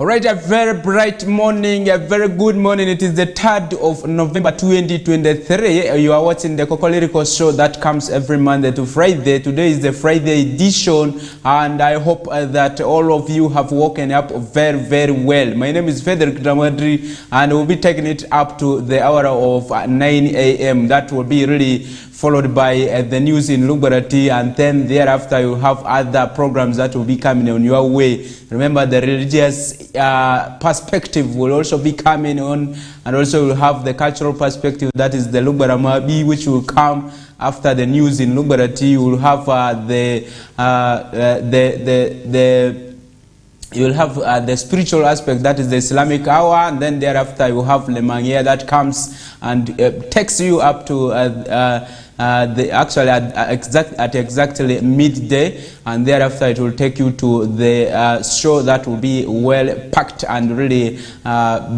All right, a very bright morning, a very good morning. It is the 3rd of November 2023. You are watching the Kokoliriko show that comes every Monday to Friday. Today is the Friday edition, and I hope that all of you have woken up very, very well. My name is Federick Dramadri, and we'll be taking it up to the hour of 9 a.m. That will be really followed by the news in Lubarati, and then thereafter you have other programs that will be coming on your way. Remember, the religious perspective will also be coming on, and also we'll have the cultural perspective, that is the Lubaramabi, which will come after the news in Lubarati. You will have you will have the spiritual aspect, that is the Islamic hour, and then thereafter you have Lemangia that comes and takes you up to exactly midday, and thereafter it will take you to the show that will be well packed and really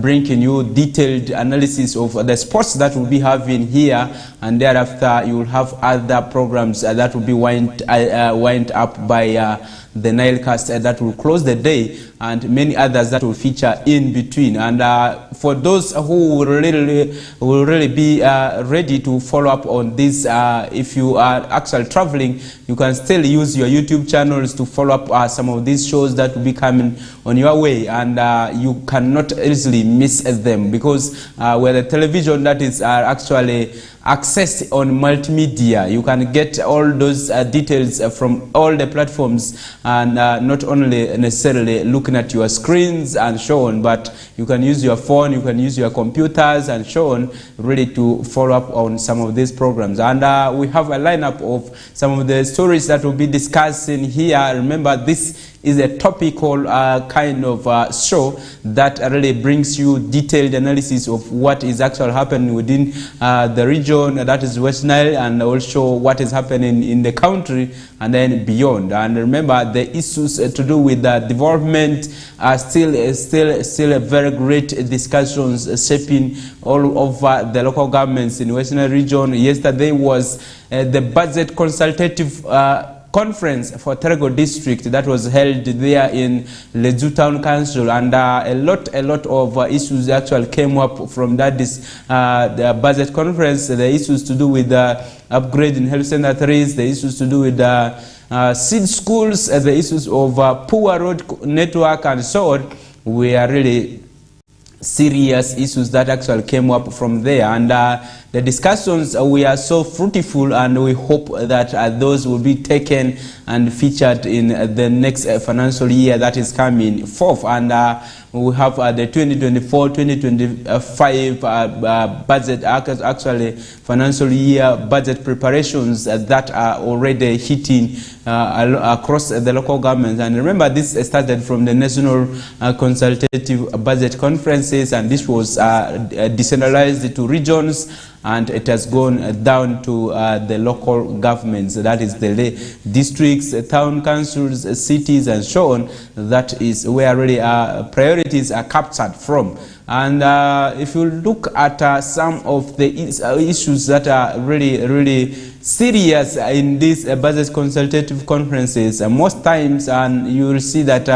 bringing you detailed analysis of the sports that we'll be having here, and thereafter you will have other programs that will be wind up by the Nilecast that will close the day, and many others that will feature in between. And for those who will really be ready to follow up on this, if you are actually traveling, you can still use your YouTube channels to follow up some of these shows that will be coming on your way, and you cannot easily miss them, because we're the television that is actually accessed on multimedia. You can get all those details from all the platforms, and not only necessarily looking at your screens and so on, but you can use your phone, you can use your computers and so on, really to follow up on some of these programs. And we have a lineup of some of the stories that we'll be discussing here. Remember, this is a topical kind of show that really brings you detailed analysis of what is actually happening within the region, that is West Nile, and also what is happening in the country and then beyond. And remember, the issues to do with development are still a very great discussions shaping all over the local governments in West Nile region. Yesterday was the budget consultative conference for Terego district that was held there in Leju Town Council, and a lot of issues actually came up from that the budget conference. The issues to do with upgrading health centers, the issues to do with seed schools, the issues of poor road network and so on. We are really serious issues that actually came up from there, and the discussions were so fruitful, and we hope that those will be taken and featured in the next financial year that is coming forth. And we have the 2024-2025 budget, actually financial year budget preparations that are already hitting across the local governments. And remember, this started from the National Consultative Budget Conferences, and this was decentralized to regions, and it has gone down to the local governments, that is the districts, town councils, cities and so on. That is where really priorities are captured from. And if you look at some of the issues that are really serious in these budget consultative conferences, most times, and you will see that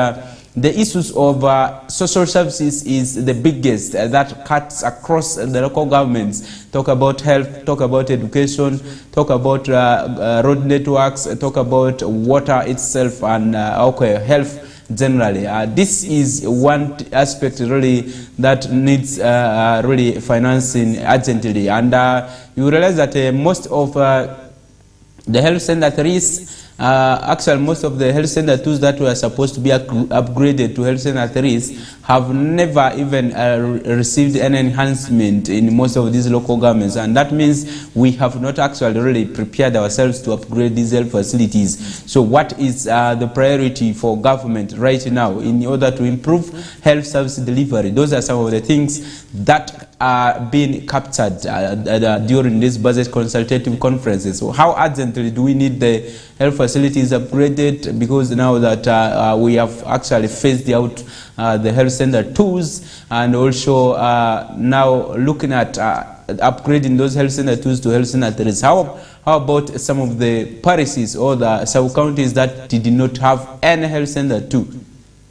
the issues of social services is the biggest that cuts across the local governments. Talk about health, talk about education, talk about road networks, talk about water itself, and health generally. This is one aspect really that needs really financing urgently. And you realize that most of the health centers, actually most of the health center tools that were supposed to be upgraded to health center 3s have never even received an enhancement in most of these local governments, and that means we have not actually really prepared ourselves to upgrade these health facilities. So what is the priority for government right now in order to improve health service delivery? Those are some of the things that are being captured during these budget consultative conferences. So how urgently do we need the health facilities upgraded? Because now that we have actually phased out the health center tools, and also now looking at upgrading those health center tools to health center 3s. How about some of the parishes or the sub-counties that did not have any health center 2?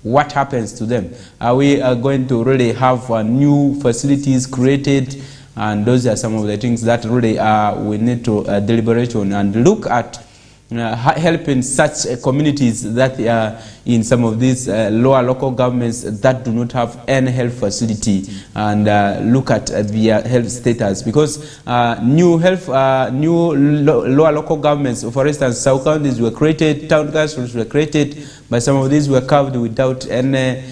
what happens to them? Are we going to really have new facilities created? And those are some of the things that really we need to deliberate on and look at helping such communities that are in some of these lower local governments that do not have any health facility, and look at their health status, because new lower local governments, for instance, sub-counties were created, town councils were created, but some of these were carved without any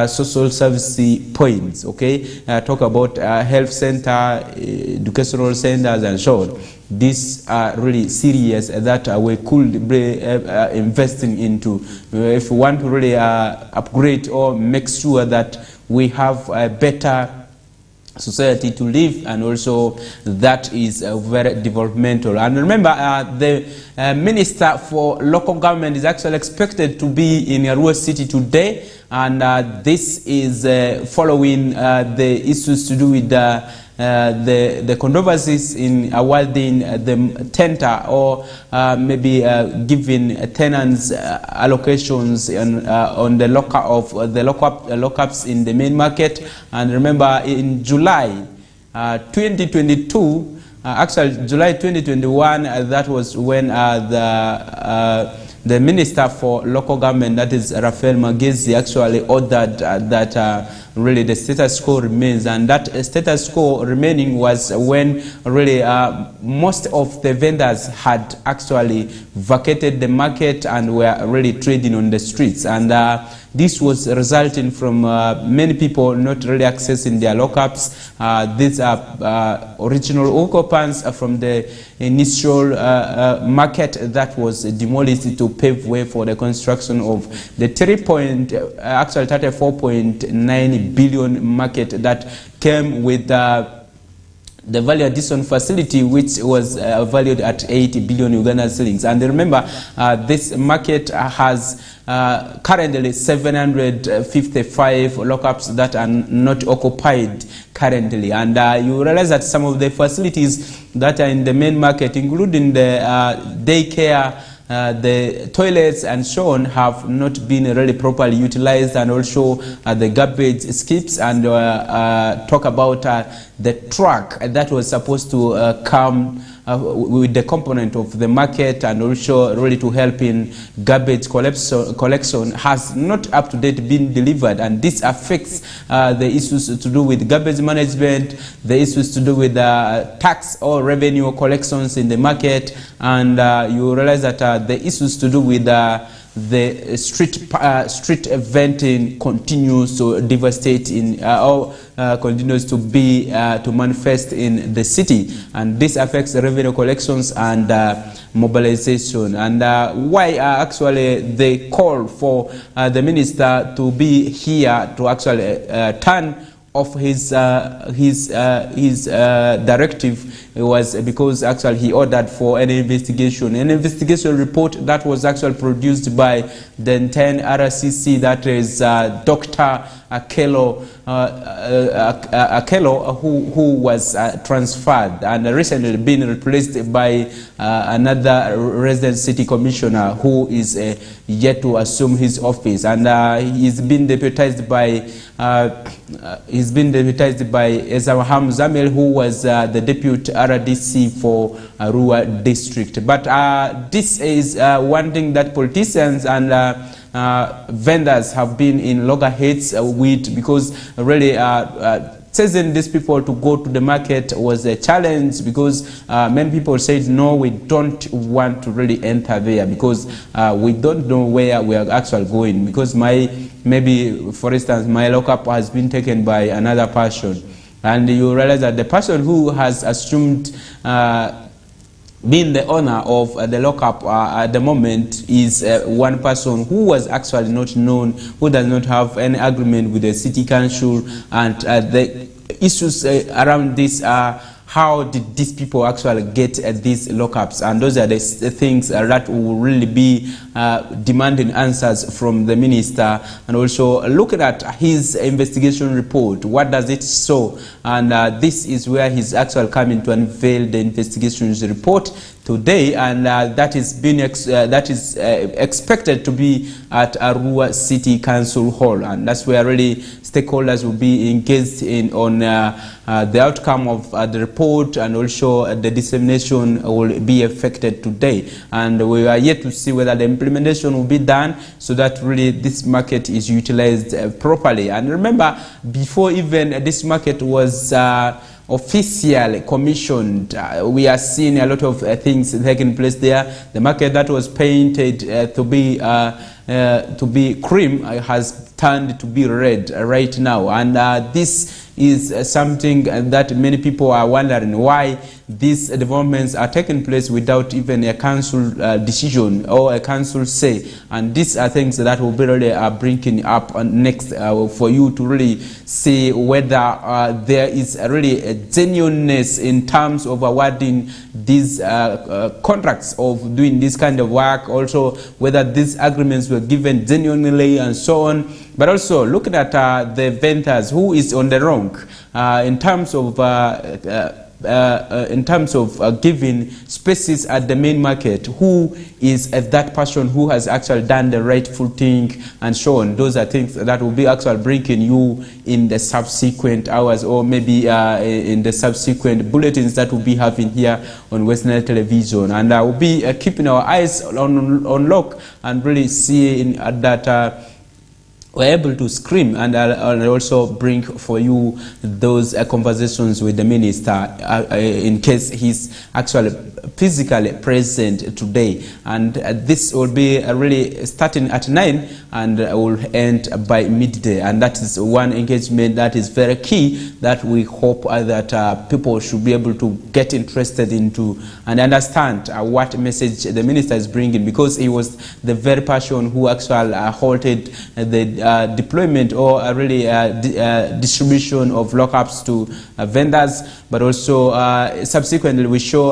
social service points. Okay, talk about health center, educational centers, and so on. These are really serious that we could be investing into if we want to really upgrade or make sure that we have a better society to live, and also that is very developmental. And remember, the Minister for Local Government is actually expected to be in Arua City today, and this is following the issues to do with the controversies in awarding the tender or maybe giving tenants allocations on the lockups in the main market. And remember, in July 2022, actually July 2021, that was when the Minister for Local Government, that is Rafael Magezi, actually ordered that really the status quo remains. And that status quo remaining was when really most of the vendors had actually vacated the market and were really trading on the streets. And this was resulting from many people not really accessing their lockups. These are original occupants from the initial market that was demolished to pave way for the construction of the 34.9 billion market that came with the value addition facility, which was valued at 80 billion Uganda shillings. And remember, this market has currently 755 lockups that are not occupied currently. And you realize that some of the facilities that are in the main market, including the daycare, the toilets and so on, have not been really properly utilized, and also the garbage skips, and talk about the truck that was supposed to come with the component of the market and also really to help in garbage collection has not up to date been delivered. And this affects the issues to do with garbage management, the issues to do with tax or revenue collections in the market, and you realize that the issues to do with the street venting continues to devastate in continues to be to manifest in the city, and this affects the revenue collections and mobilization. And why actually they call for the minister to be here to actually turn off his directive was because actually he ordered for an investigation report that was actually produced by the 10 RCC, that is Dr. Akelo, who was transferred and recently been replaced by another resident city commissioner who is yet to assume his office, and he's been deputized by Ezawaham Zamel, who was the deputy RDC for Arua district. But this is one thing that politicians and vendors have been in loggerheads with, because really chasing these people to go to the market was a challenge, because many people said, no, we don't want to really enter there because we don't know where we are actually going, because maybe for instance my lockup has been taken by another person, and you realize that the person who has assumed being the owner of the lockup at the moment is one person who was actually not known, who does not have any agreement with the city council, and the issues around this are how did these people actually get these lockups, and those are the things that will really be demanding answers from the minister, and also looking at his investigation report, what does it show, and this is where he's actually coming to unveil the investigation report to today, and that is expected to be at Arua City Council Hall, and that's where really stakeholders will be engaged in on the outcome of the report, and also the dissemination will be affected today. And we are yet to see whether the implementation will be done so that really this market is utilized properly. And remember, before even this market was officially commissioned, we are seeing a lot of things taking place there. The market that was painted to be cream has turned to be red right now, and this is something that many people are wondering why these developments are taking place without even a council decision or a council say. And these are things that will be really bringing up next for you to really see whether there is really a genuineness in terms of awarding these contracts of doing this kind of work, also whether these agreements were given genuinely and so on. But also looking at the vendors, who is on the wrong in terms of giving spaces at the main market. Who is that person who has actually done the rightful thing and so on? Those are things that will be actually bringing you in the subsequent hours, or maybe in the subsequent bulletins that we'll be having here on West Nile Television. And we'll be keeping our eyes on lock and really seeing that we're able to scream and also bring for you those conversations with the minister in case he's actually physically present today. And this will be really starting at 9 and will end by midday. And that is one engagement that is very key, that we hope that people should be able to get interested into and understand what message the minister is bringing, because he was the very person who actually halted the deployment or really distribution of lockups to vendors. But also subsequently we show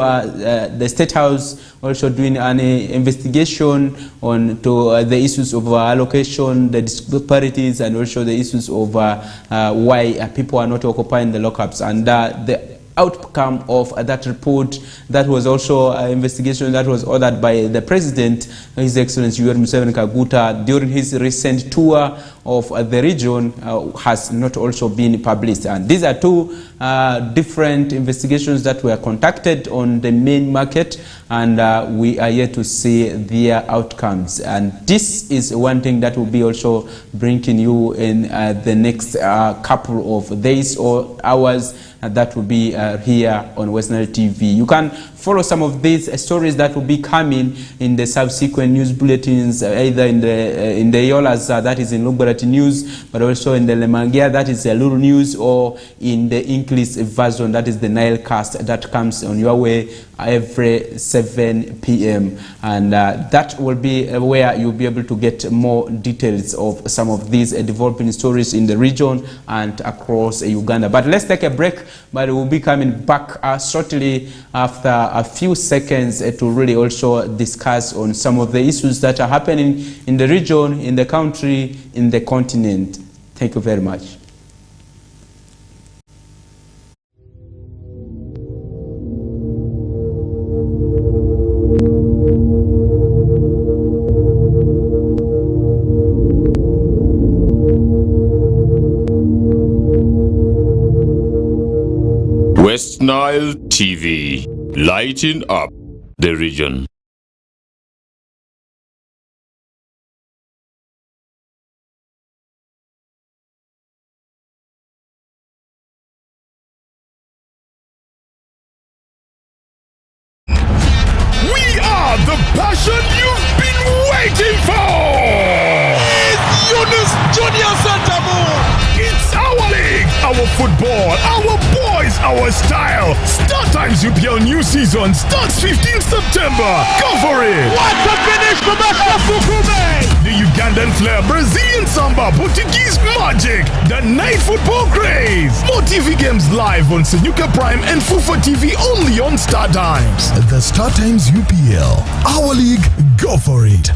the State House also doing an investigation on to the issues of allocation, the disparities, and also the issues of why people are not occupying the lockups. And the outcome of that report, that was also an investigation that was ordered by the President, His Excellency Yoweri Museveni Kaguta, during his recent tour of the region, has not also been published. And these are two different investigations that were conducted on the main market, and we are yet to see their outcomes. And this is one thing that will be also bringing you in the next couple of days or hours, and that will be here on West Nile TV. You can follow some of these stories that will be coming in the subsequent news bulletins, either in the Yolas, that is in Lugbarati News, but also in the Lemangia, that is the Lulu News, or in the English version, that is the Nilecast, that comes on your way every 7 p.m. And that will be where you'll be able to get more details of some of these developing stories in the region and across Uganda. But let's take a break, but we'll be coming back shortly after a few seconds to really also discuss on some of the issues that are happening in the region, in the country, in the continent. Thank you very much. West Nile TV, lighting up the region. We are the passion you've been waiting for! It's Yunus Junior Santamu! It's our league, our football, our boys, our style. Start Times UPL new season starts 15th September. Go for it! What a finish from Ashraf! The Ugandan flair, Brazilian samba, Portuguese magic, the night football craze. More TV games live on Senyuka Prime and Fufa TV only on Star Times. The Star Times UPL, our league, go for it.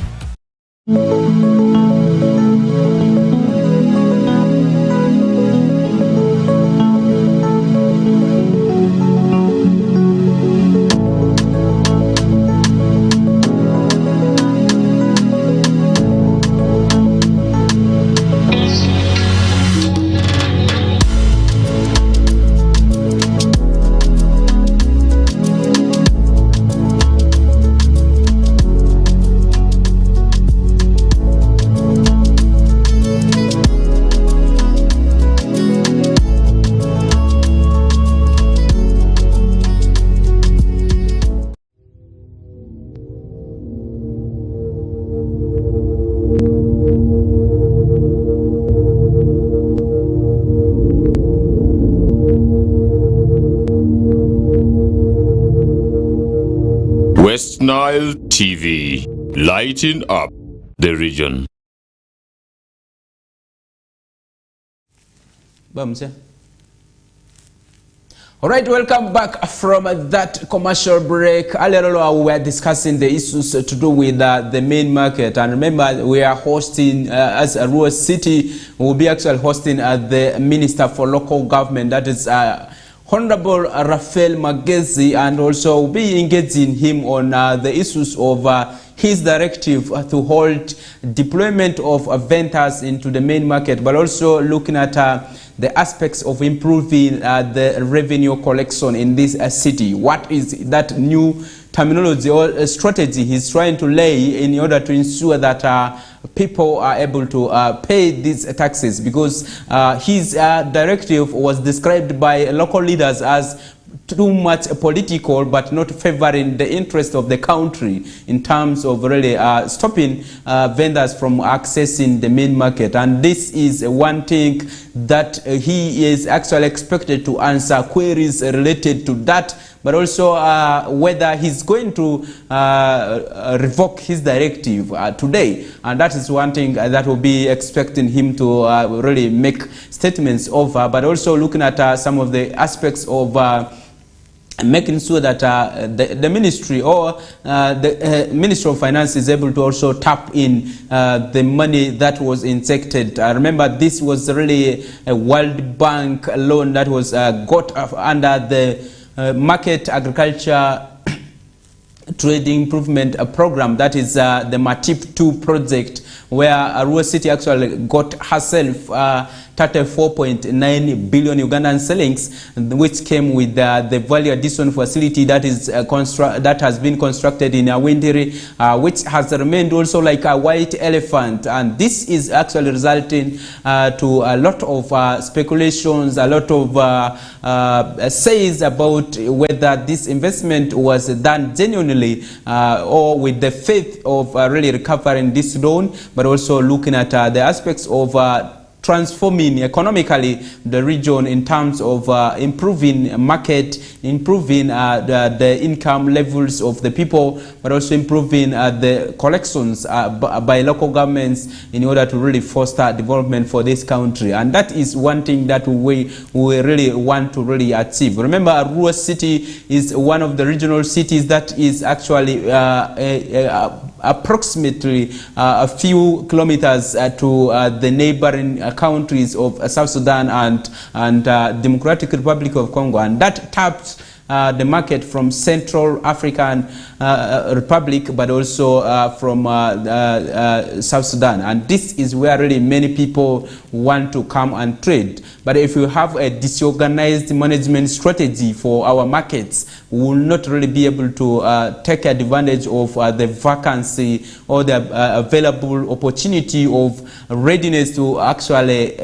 West Nile TV, lighting up the region. All right, welcome back from that commercial break. Earlier on, we were discussing the issues to do with the main market. And remember, we are hosting, as a rural city, we will be actually hosting the Minister for Local Government, that is Honorable Raphael Magezi, and also we'll be engaging him on the issues of his directive to hold deployment of vendors into the main market, but also looking at the aspects of improving the revenue collection in this city. What is that new terminology or strategy he's trying to lay in order to ensure that people are able to pay these taxes? Because his directive was described by local leaders as too much political, but not favoring the interest of the country in terms of really stopping vendors from accessing the main market. And this is one thing that he is actually expected to answer queries related to that, but also whether he's going to revoke his directive today. And that is one thing that will be expecting him to really make statements over, but also looking at some of the aspects of making sure that the ministry or the Ministry of Finance is able to also tap in the money that was injected. Remember, this was really a World Bank loan that was got under the Market Agriculture Trading Improvement Program, that is the MATIP 2 project, where Arua City actually got herself 34.9 billion Ugandan shillings, which came with the value addition facility that is that has been constructed in Awindiri, which has remained also like a white elephant. And this is actually resulting to a lot of speculations, a lot of says about whether this investment was done genuinely or with the faith of really recovering this loan, but also looking at the aspects of transforming economically the region in terms of improving market, improving the income levels of the people, but also improving the collections by local governments in order to really foster development for this country. And that is one thing that we really want to really achieve. Remember, Arua City is one of the regional cities that is actually approximately a few kilometers to the neighboring countries of South Sudan and Democratic Republic of Congo, and that taps the market from Central African Republic, but also from South Sudan. And this is where really many people want to come and trade. But if you have a disorganized management strategy for our markets, we will not really be able to take advantage of the vacancy or the available opportunity of readiness to actually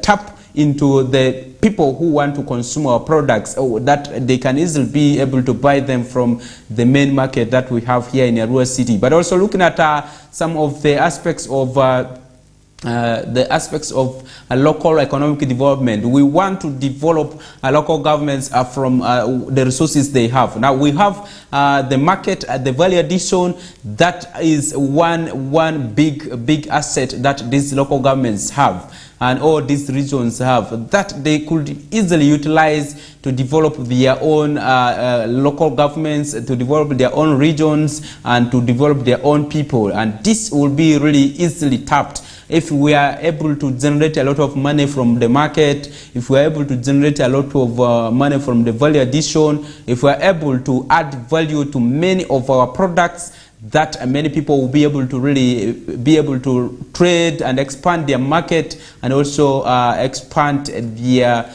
tap into the people who want to consume our products, that they can easily be able to buy them from the main market that we have here in Arua City. But also looking at some of the aspects of local economic development. We want to develop local governments from the resources they have. Now we have the market, the value addition. That is one big asset that these local governments have, and all these regions have, that they could easily utilize to develop their own local governments, to develop their own regions, and to develop their own people. And this will be really easily tapped if we are able to generate a lot of money from the market, if we are able to generate a lot of money from the value addition, if we are able to add value to many of our products, that many people will be able to really be able to trade and expand their market, and also expand their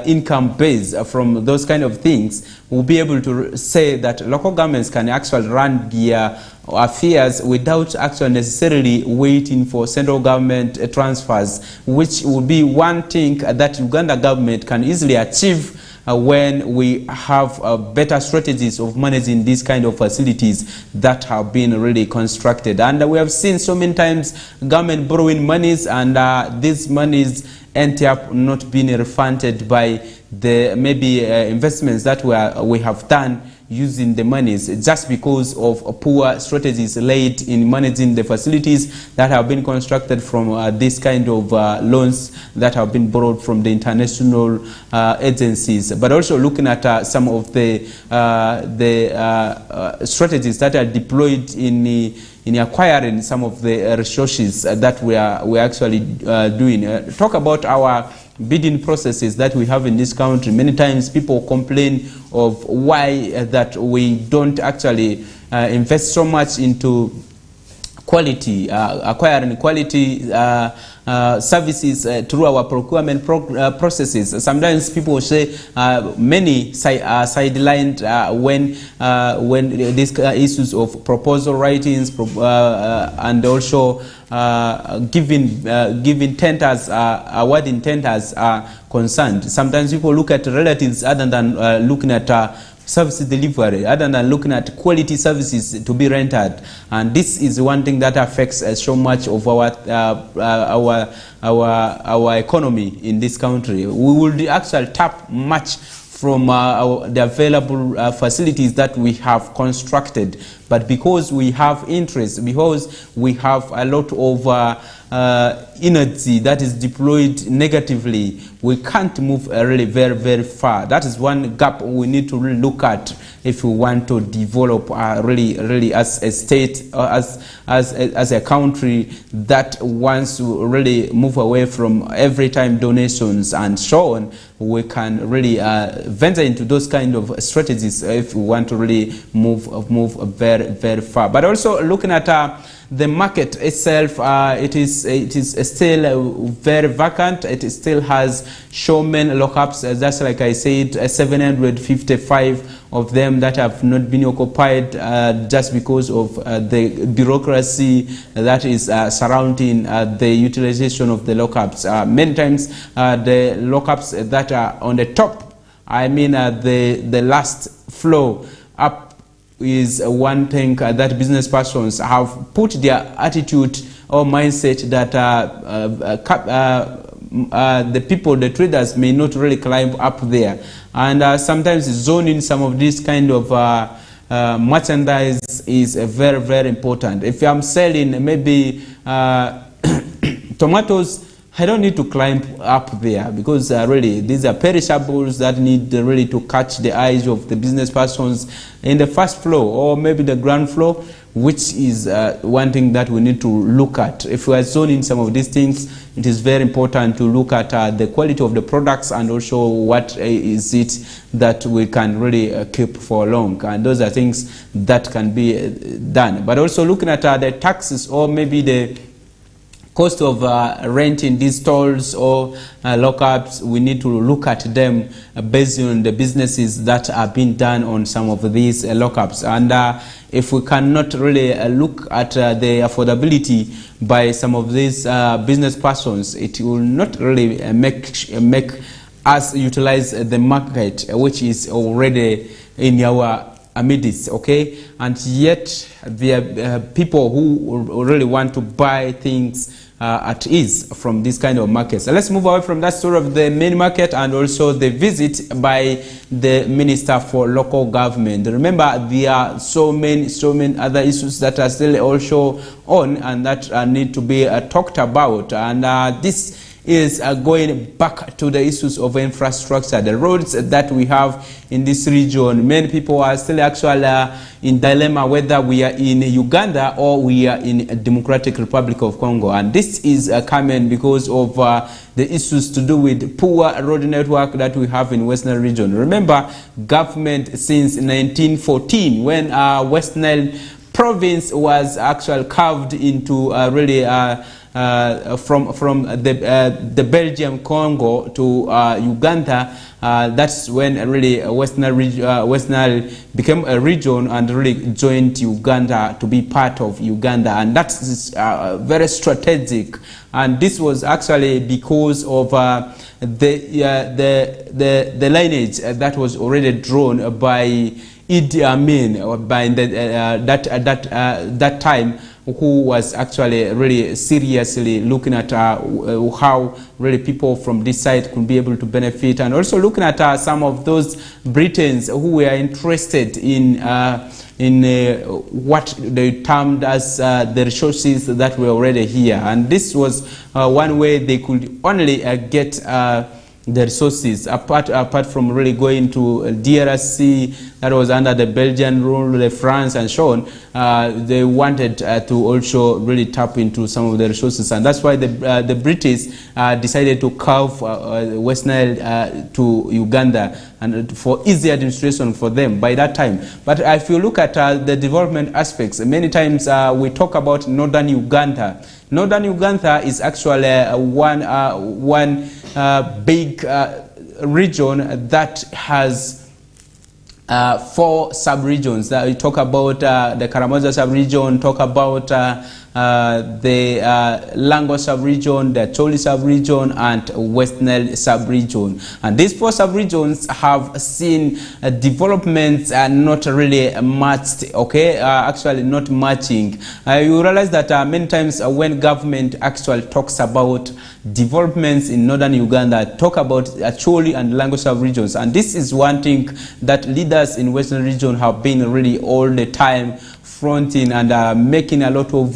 income base from those kind of things. We'll be able to say that local governments can actually run their affairs without actually necessarily waiting for central government transfers, which would be one thing that Uganda government can easily achieve when we have better strategies of managing these kind of facilities that have been really constructed. And we have seen so many times government borrowing monies, and these monies end up not being refunded by the maybe investments that we have done using the monies just because of poor strategies laid in managing the facilities that have been constructed from this kind of loans that have been borrowed from the international agencies, but also looking at some of the strategies that are deployed in acquiring some of the resources that we are actually doing. Talk about our bidding processes that we have in this country. Many times people complain of why that we don't actually invest so much into quality, acquiring quality services through our procurement processes. Sometimes people say many are sidelined when these issues of proposal writings and also giving tenders, awarding tenders are concerned. Sometimes people look at relatives other than looking at service delivery, other than looking at quality services to be rendered, and this is one thing that affects so much of our economy in this country. We will actually tap much from the available facilities that we have constructed, but because we have interest, because we have a lot of energy that is deployed negatively, we can't move really very, very far. That is one gap we need to really look at if we want to develop really as a state, or as a country that wants to really move away from every time donations and so on. We can really venture into those kind of strategies if we want to really move very, very far. But also looking at the market itself, it is still very vacant. It still has showman lockups. That's like I said, 755 of them that have not been occupied just because of the bureaucracy that is surrounding the utilization of the lockups. Many times the lockups that are on the top, I mean the last floor up, is one thing that business persons have put their attitude or mindset that the people, the traders, may not really climb up there, and sometimes zoning some of this kind of merchandise is very, very important. If I'm selling maybe tomatoes, I don't need to climb up there because really these are perishables that need really to catch the eyes of the business persons in the first floor or maybe the ground floor, which is one thing that we need to look at. If we are zoning some of these things, it is very important to look at the quality of the products and also what is it that we can really keep for long. And those are things that can be done. But also looking at the taxes or maybe the cost of renting these stalls or lockups, we need to look at them based on the businesses that are being done on some of these lockups. And if we cannot really look at the affordability by some of these business persons, it will not really make us utilize the market, which is already in our amidst, okay? And yet there are people who really want to buy things at ease from this kind of market. So let's move away from that story of the main market and also the visit by the Minister for Local Government. Remember, there are so many other issues that are still also on and that need to be talked about. And this is going back to the issues of infrastructure, the roads that we have in this region. Many people are still actually in dilemma whether we are in Uganda or we are in a Democratic Republic of Congo. And this is coming because of the issues to do with poor road network that we have in Western region. Remember, government since 1914, when West Nile province was actually carved into really from the Belgium Congo to Uganda, that's when really West Nile became a region and really joined Uganda to be part of Uganda, and that's very strategic. And this was actually because of the lineage that was already drawn by Idi Amin by that time, who was actually really seriously looking at how really people from this side could be able to benefit, and also looking at some of those Britons who were interested in what they termed as the resources that were already here. And this was one way they could only get the resources, apart from really going to DRC that was under the Belgian rule, the France and so on. They wanted to also really tap into some of the resources, and that's why the British decided to carve West Nile to Uganda, and for easy administration for them by that time. But if you look at the development aspects, many times we talk about northern Uganda. Northern Uganda is actually one big region that has 4 sub-regions. We talk about the Karamoja sub-region, talk about the Lango sub-region, the Choli sub-region, and West Nile sub-region. And these 4 sub-regions have seen developments not really matched, okay, actually not matching. You realize that many times when government actually talks about developments in northern Uganda, talk about Choli and Lango sub-regions. And this is one thing that leaders in Western region have been really all the time fronting and making a lot of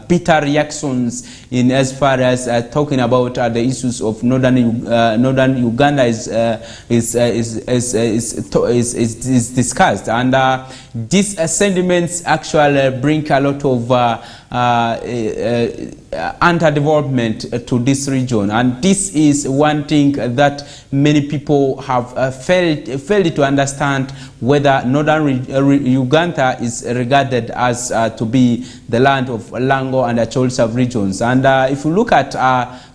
bitter reactions in as far as talking about the issues of northern Uganda is discussed, and these sentiments actually bring a lot of underdevelopment to this region, and this is one thing that many people have failed to understand, whether northern Uganda is regarded as to be the land of Lango and Acholi sub-regions. And if you look at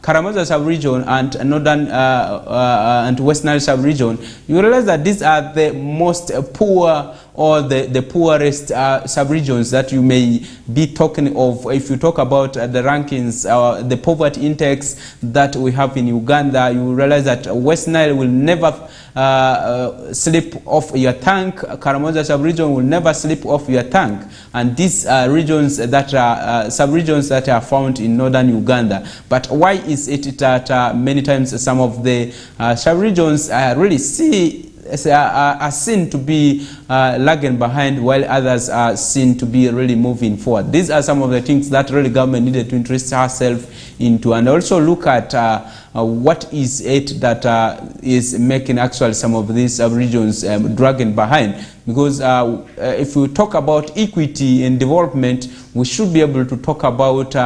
Karamoja sub-region and northern and West Nile sub-region, you realize that these are the most poor or the poorest sub-regions that you may be talking of. If you talk about the rankings, the poverty index that we have in Uganda, you realize that West Nile will never slip off your tank. Karamoja sub-region will never slip off your tank. And these regions that are sub-regions that are found in northern Uganda. But why is it that many times some of the sub-regions really are seen to be lagging behind, while others are seen to be really moving forward? These are some of the things that really government needed to interest herself into, and also look at what is it that is making actually some of these regions dragging behind. Because if we talk about equity and development, we should be able to talk about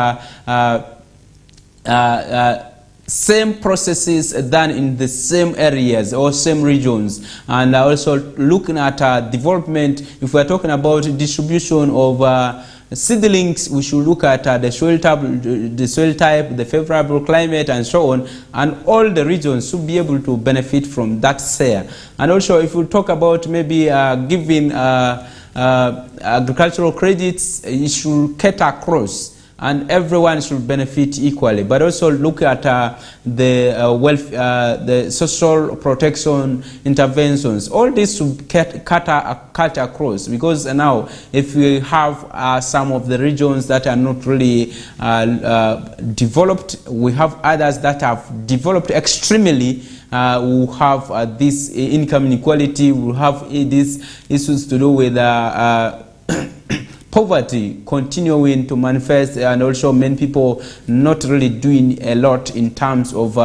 same processes done in the same areas or same regions, and also looking at development. If we are talking about distribution of seedlings, we should look at the soil type, the favorable climate, and so on, and all the regions should be able to benefit from that share. And also, if we talk about maybe giving agricultural credits, it should cater across, and everyone should benefit equally. But also look at the social protection interventions. All this should cut across, because now if we have some of the regions that are not really developed, we have others that have developed extremely. We have this income inequality. We have these issues to do with poverty continuing to manifest, and also many people not really doing a lot in terms of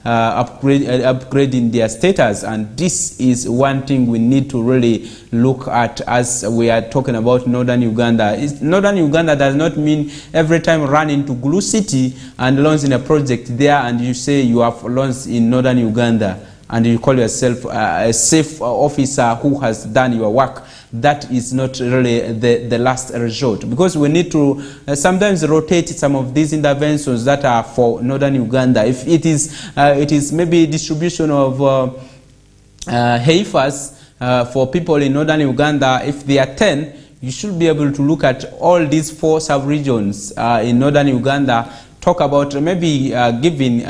upgrading their status. And this is one thing we need to really look at as we are talking about northern Uganda. Northern Uganda does not mean every time run into Gulu City and launch in a project there and you say you have launched in northern Uganda and you call yourself a safe officer who has done your work. That is not really the last resort, because we need to sometimes rotate some of these interventions that are for northern Uganda. If it is maybe distribution of heifers for people in northern Uganda, if they are 10, you should be able to look at all these 4 sub-regions in northern Uganda, talk about maybe giving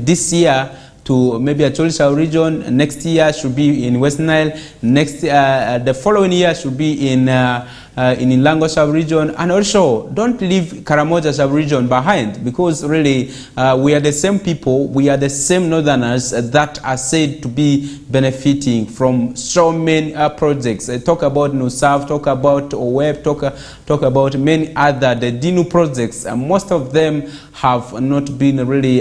this year to maybe a Cholisa region. Next year should be in West Nile. The following year should be in Lango sub-region. And also, don't leave Karamoja sub-region behind, because really we are the same people, we are the same northerners that are said to be benefiting from so many projects. Talk about Nusav, talk about OWEB, talk about many other, the DINU projects. Most of them have not been really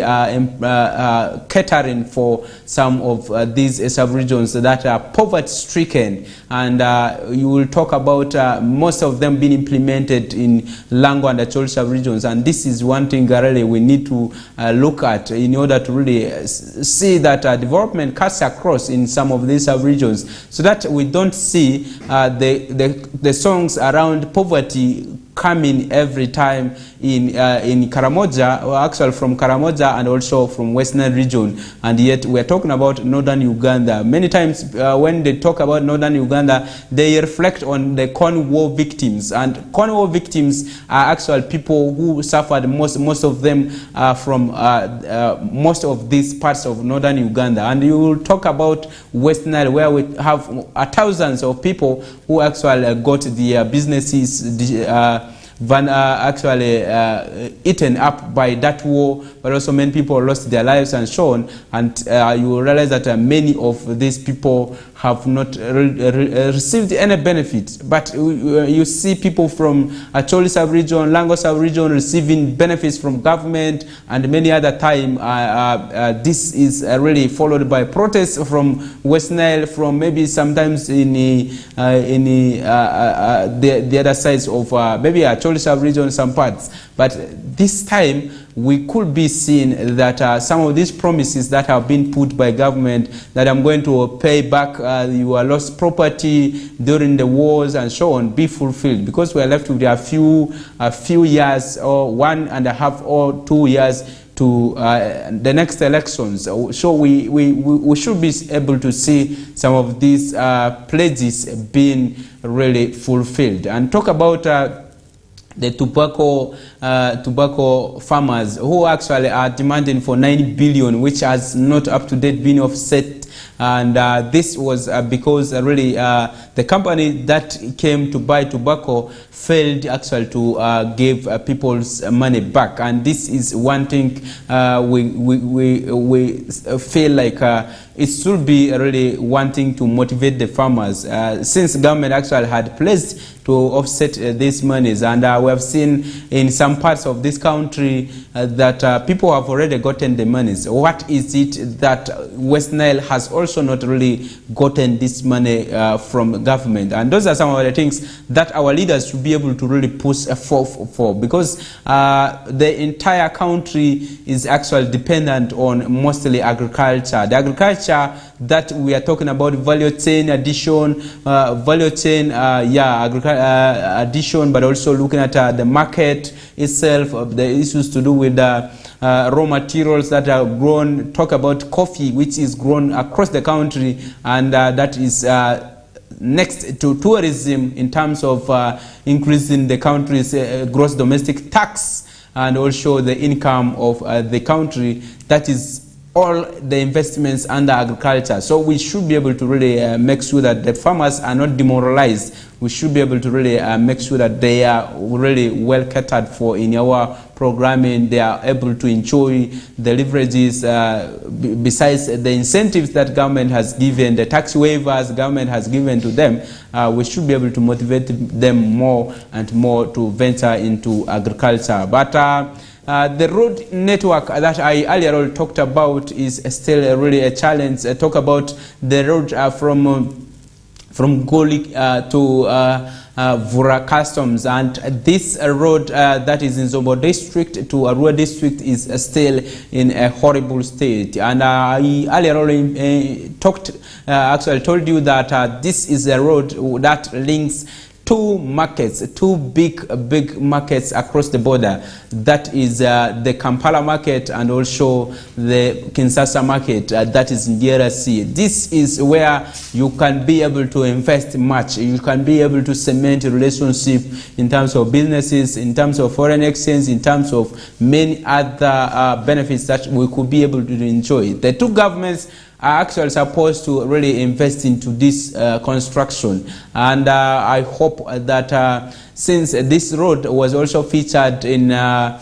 catering for some of these sub-regions that are poverty-stricken. And you will talk about most of them being implemented in Lango and the Acholi sub-regions. And this is one thing really we need to look at in order to really see that development cuts across in some of these sub-regions, so that we don't see the songs around poverty coming every time in Karamoja, or actually from Karamoja and also from Western region. And yet we are talking about northern Uganda. Many times when they talk about northern Uganda, they reflect on the Corn War victims. And Corn War victims are actual people who suffered most of them from most of these parts of northern Uganda. And you will talk about West Nile, where we have thousands of people who actually got their businesses actually eaten up by that war, but also many people lost their lives and so on. And you will realize that many of these people have not received any benefit. But you see people from Acholi sub-region, Lango sub-region receiving benefits from government, and many other time this is really followed by protests from West Nile, from maybe sometimes in the other sides of maybe Acholi sub-region, some parts. But this time we could be seeing that some of these promises that have been put by government, that I'm going to pay back your lost property during the wars and so on, be fulfilled, because we are left with a few years, or 1.5 or 2 years to the next elections. So we should be able to see some of these pledges being really fulfilled. And talk about the tobacco farmers who actually are demanding for 9 billion, which has not up to date been offset. And this was because really the company that came to buy tobacco failed actually to give people's money back. And this is one thing we feel like it should be really wanting to motivate the farmers, since government actually had pledged to offset these monies. And we have seen in some parts of this country that people have already gotten the monies. What is it that West Nile has also not really gotten this money from government? And those are some of the things that our leaders should be able to really push for, because the entire country is actually dependent on mostly agriculture. The agriculture that we are talking about, value chain addition, addition, but also looking at the market itself, the issues to do with raw materials that are grown. Talk about coffee, which is grown across the country, and that is next to tourism in terms of increasing the country's gross domestic tax and also the income of the country. That is all the investments under agriculture. So we should be able to really make sure that the farmers are not demoralized. We should be able to really make sure that they are really well catered for in our programming. They are able to enjoy the leverages besides the incentives that government has given, the tax waivers government has given to them. We should be able to motivate them more and more to venture into agriculture. But the road network that I earlier on talked about is still really a challenge. Talk about the road from Goli to Vura Customs, and this road that is in Zombo district to Arua district is still in a horrible state. And I earlier on actually told you that this is a road that links two markets, two big markets across the border. That is the Kampala market and also the Kinshasa market, that is in DRC. This is where you can be able to invest much. You can be able to cement a relationship in terms of businesses, in terms of foreign exchange, in terms of many other benefits that we could be able to enjoy. The two governments are actually supposed to really invest into this construction, and I hope that since this road was also featured in the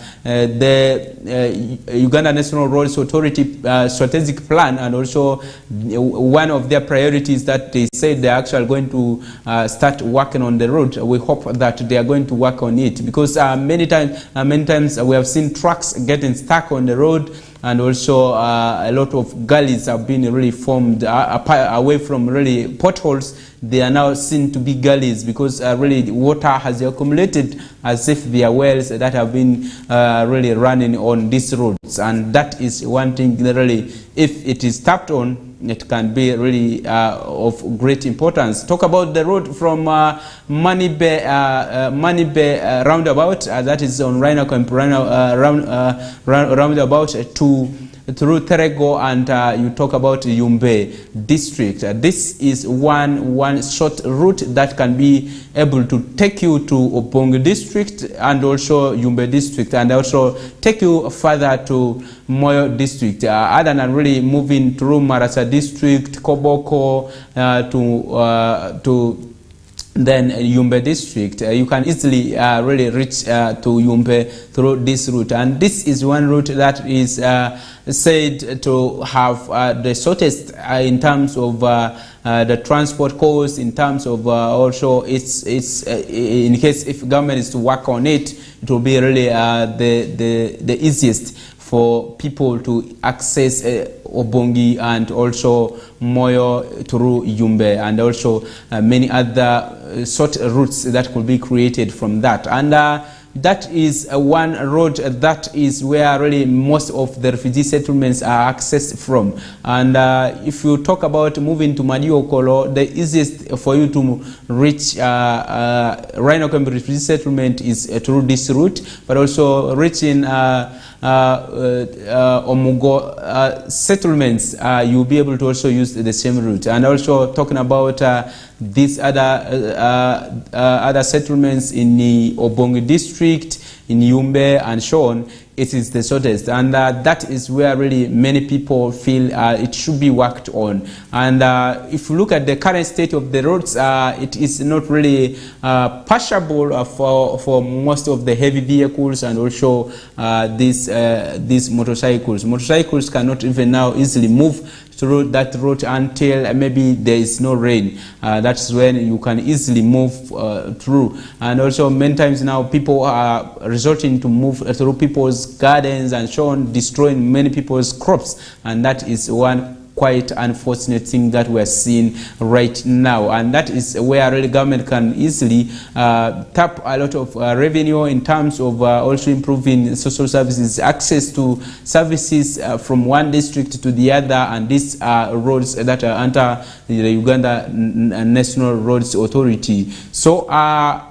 Uganda National Roads Authority strategic plan, and also one of their priorities that they said they're actually going to start working on the road, we hope that they are going to work on it, because many times we have seen trucks getting stuck on the road, and also a lot of gullies have been really formed away from really potholes. They are now seen to be gullies because really water has accumulated as if they are wells that have been really running on these roads. And that is one thing that really, if it is tapped on, it can be really of great importance. Talk about the road from Manibe roundabout, that is on roundabout to through Terego, and you talk about Yumbe district. This is one short route that can be able to take you to Obongo district and also Yumbe district, and also take you further to Moyo district, other than really moving through Marasa district, Koboko to then Yumbe district. You can easily really reach to Yumbe through this route, and this is one route that is said to have the shortest in terms of the transport cost, in terms of also it's in case if government is to work on it, it will be really the easiest for people to access Obongi and also Moyo through Yumbe, and also many other short routes that could be created from that. And that is one road that is where really most of the refugee settlements are accessed from. And if you talk about moving to Madiokolo, the easiest for you to reach Rhino-Kembe refugee settlement is through this route, but also reaching Omugo settlements, you'll be able to also use the same route. And also talking about these other settlements in the Obongo district, in Yumbe and so on, it is the shortest, and that is where really many people feel it should be worked on. And if you look at the current state of the roads, it is not really passable for most of the heavy vehicles, and also these motorcycles. Motorcycles cannot even now easily move through that road until maybe there is no rain. That's when you can easily move through. And also many times now people are resorting to move through people's gardens and so on, destroying many people's crops, and that is one quite unfortunate thing that we're seeing right now. And that is where really government can easily tap a lot of revenue in terms of also improving social services, access to services from one district to the other, and these are roads that are under the Uganda National Roads Authority. So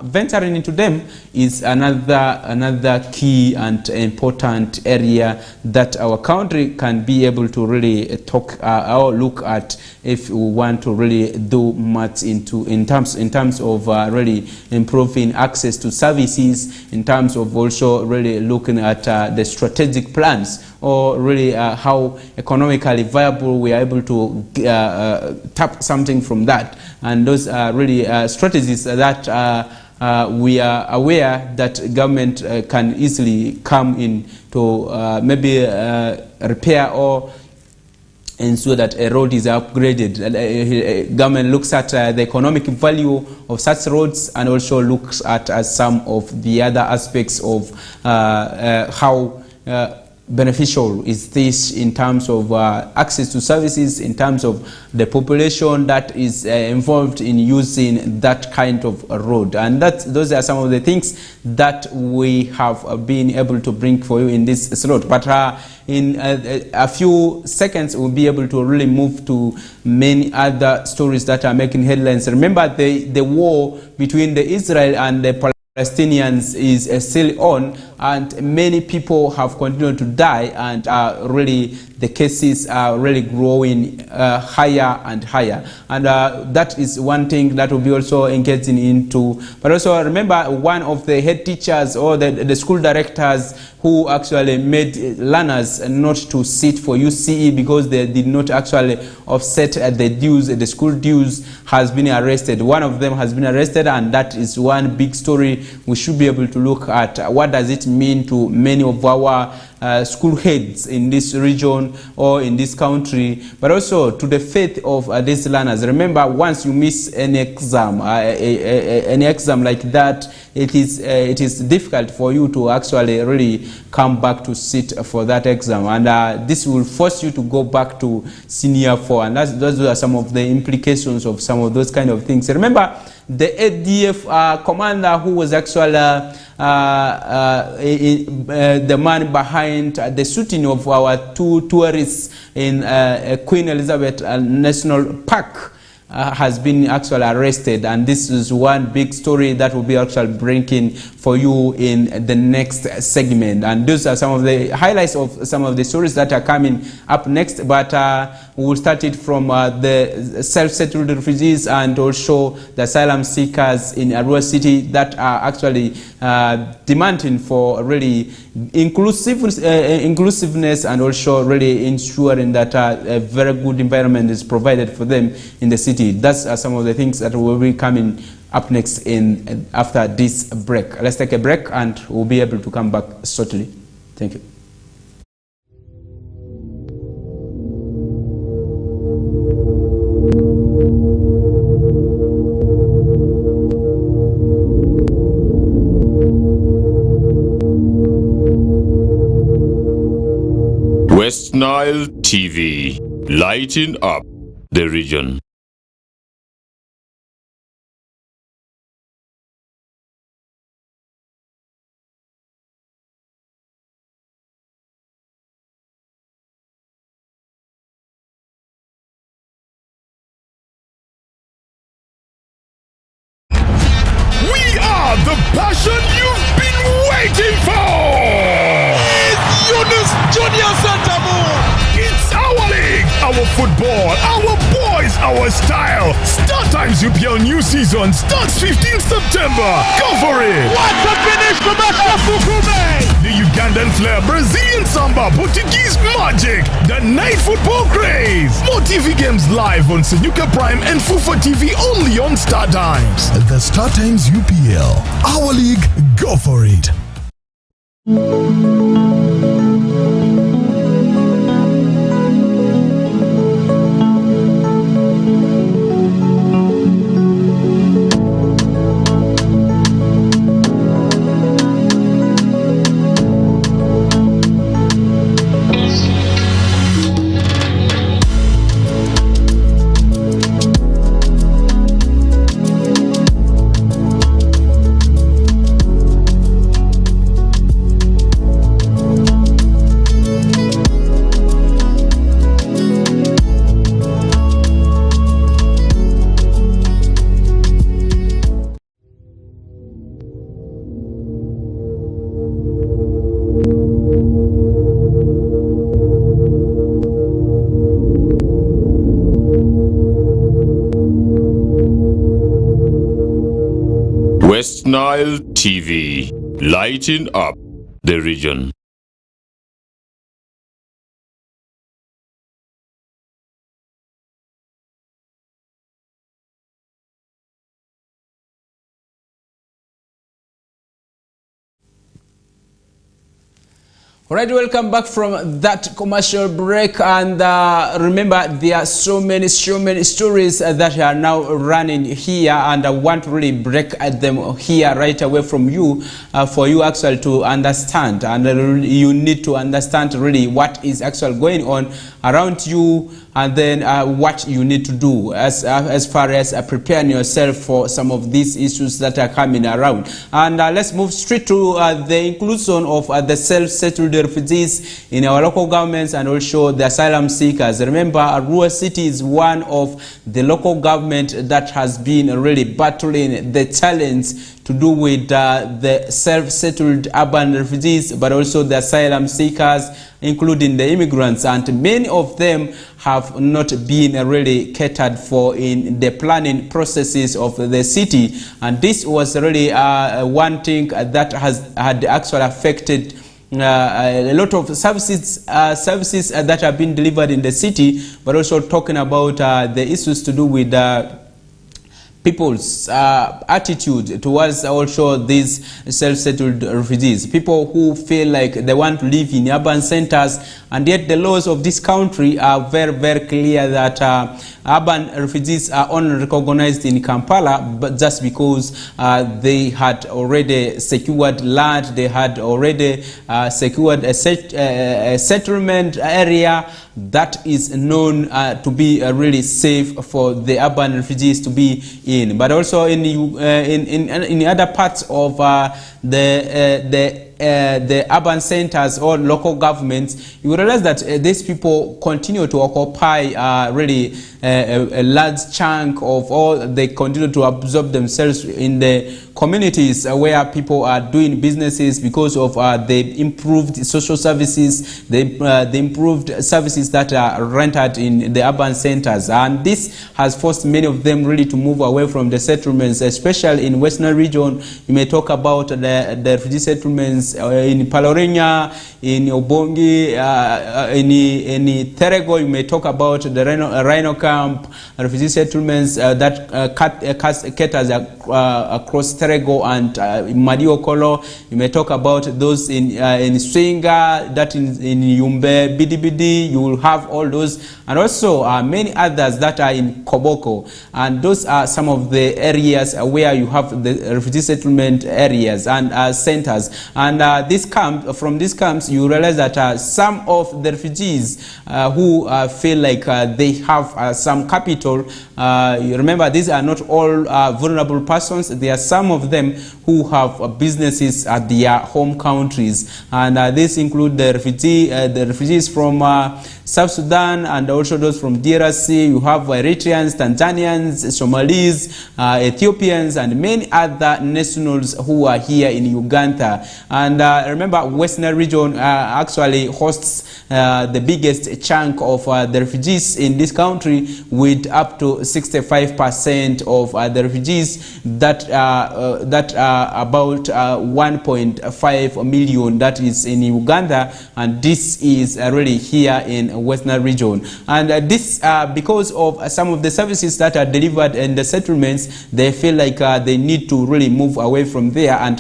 venturing into them is another key and important area that our country can be able to really talk or look at if we want to really do much in terms of really improving access to services, in terms of also really looking at the strategic plans, or really how economically viable we are able to tap something from that. And those are really strategies that we are aware that government can easily come in to maybe repair or ensure that a road is upgraded. Government looks at the economic value of such roads, and also looks at some of the other aspects of how beneficial is this in terms of access to services, in terms of the population that is involved in using that kind of road. And those are some of the things that we have been able to bring for you in this slot. But in a few seconds, we'll be able to really move to many other stories that are making headlines. Remember, the war between the Israel and the Palestinians is still on, and many people have continued to die, and really the cases are really growing higher and higher. And that is one thing that will be also engaging into. But also remember, one of the head teachers or the school directors who actually made learners not to sit for UCE because they did not actually offset the dues, the school dues, has been arrested. One of them has been arrested, and that is one big story we should be able to look at. What does it mean to many of our school heads in this region or in this country, but also to the faith of these learners? Remember, once you miss an exam, like that, it is difficult for you to actually really come back to sit for that exam, and this will force you to go back to senior 4, and those are some of the implications of some of those kind of things. Remember, the ADF commander who was actually the man behind the shooting of our 2 tourists in Queen Elizabeth National Park has been actually arrested, and this is one big story that will be actually bringing for you in the next segment. And those are some of the highlights of some of the stories that are coming up next. But we will start it from the self-settled refugees and also the asylum seekers in Arua City that are actually demanding for really inclusiveness and also really ensuring that a very good environment is provided for them in the city. That's some of the things that will be coming up next after this break. Let's take a break and we'll be able to come back shortly. Thank you. West Nile TV, lighting up the region. We are the passion you've been waiting for! It's Junior It's our league, our football, our boys, our style. Start Times UPL new season starts 15th September. Go for it! What a finish to the Ugandan flair, Brazilian samba, Portuguese magic, the night football craze. More TV games live on Senyuka Prime and Fufa TV only on Star Times. The Star Times UPL, our league, go for it. West Nile TV, lighting up the region. All right, welcome back from that commercial break, and remember, there are so many stories that are now running here, and I want to really break them here right away from you, for you actually to understand, and you need to understand really what is actually going on around you, and then what you need to do as far as preparing yourself for some of these issues that are coming around. And let's move straight to the inclusion of the self-settled refugees in our local governments and also the asylum seekers. Remember, Arua City is one of the local government that has been really battling the challenge to do with the self-settled urban refugees, but also the asylum seekers, including the immigrants, and many of them have not been really catered for in the planning processes of the city. And this was really one thing that had actually affected a lot of services that have been delivered in the city, but also talking about the issues to do with people's attitude towards also these self-settled refugees. People who feel like they want to live in urban centers, and yet the laws of this country are very, very clear that urban refugees are only recognized in Kampala, but just because they had already secured land, they had already secured a settlement area that is known to be really safe for the urban refugees to be in. But also in other parts of the urban centers or local governments, you realize that these people continue to occupy really a large chunk of all. They continue to absorb themselves in the communities where people are doing businesses because of the improved social services, the improved services that are rented in the urban centers. And this has forced many of them really to move away from the settlements, especially in Western region. You may talk about the refugee settlements in Palorinya, in Obongi, in Terego. You may talk about the Rhino Camp, refugee settlements that caters across Terego and Madio Kolo. You may talk about those in Swinga, that in Yumbe, Bidibidi. You will have all those, and also many others that are in Koboko. And those are some of the areas where you have the refugee settlement areas and centers. And from these camps, you realize that some of the refugees who feel like they have some capital, you remember, these are not all vulnerable persons. There are some of them who have businesses at their home countries, and this include the refugees from South Sudan, and also those from DRC. You have Eritreans, Tanzanians, Somalis, Ethiopians, and many other nationals who are here in Uganda. And remember, Western region actually hosts the biggest chunk of the refugees in this country, with up to 65% of the refugees that are about 1.5 million that is in Uganda, and this is really here in Western region. And this because of some of the services that are delivered in the settlements, they feel like they need to really move away from there and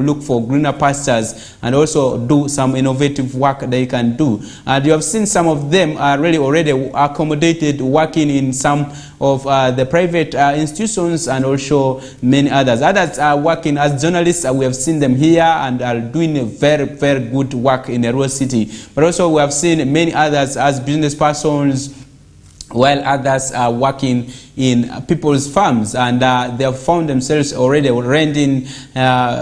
look for greener pastures, and also do some innovative work they can do. And you have seen some of them are really already accommodated, working in some of the private institutions, and also many others. Others are working as journalists. We have seen them here and are doing a very, very good work in the rural city. But also we have seen many others as business persons, while others are working in people's farms, and they have found themselves already renting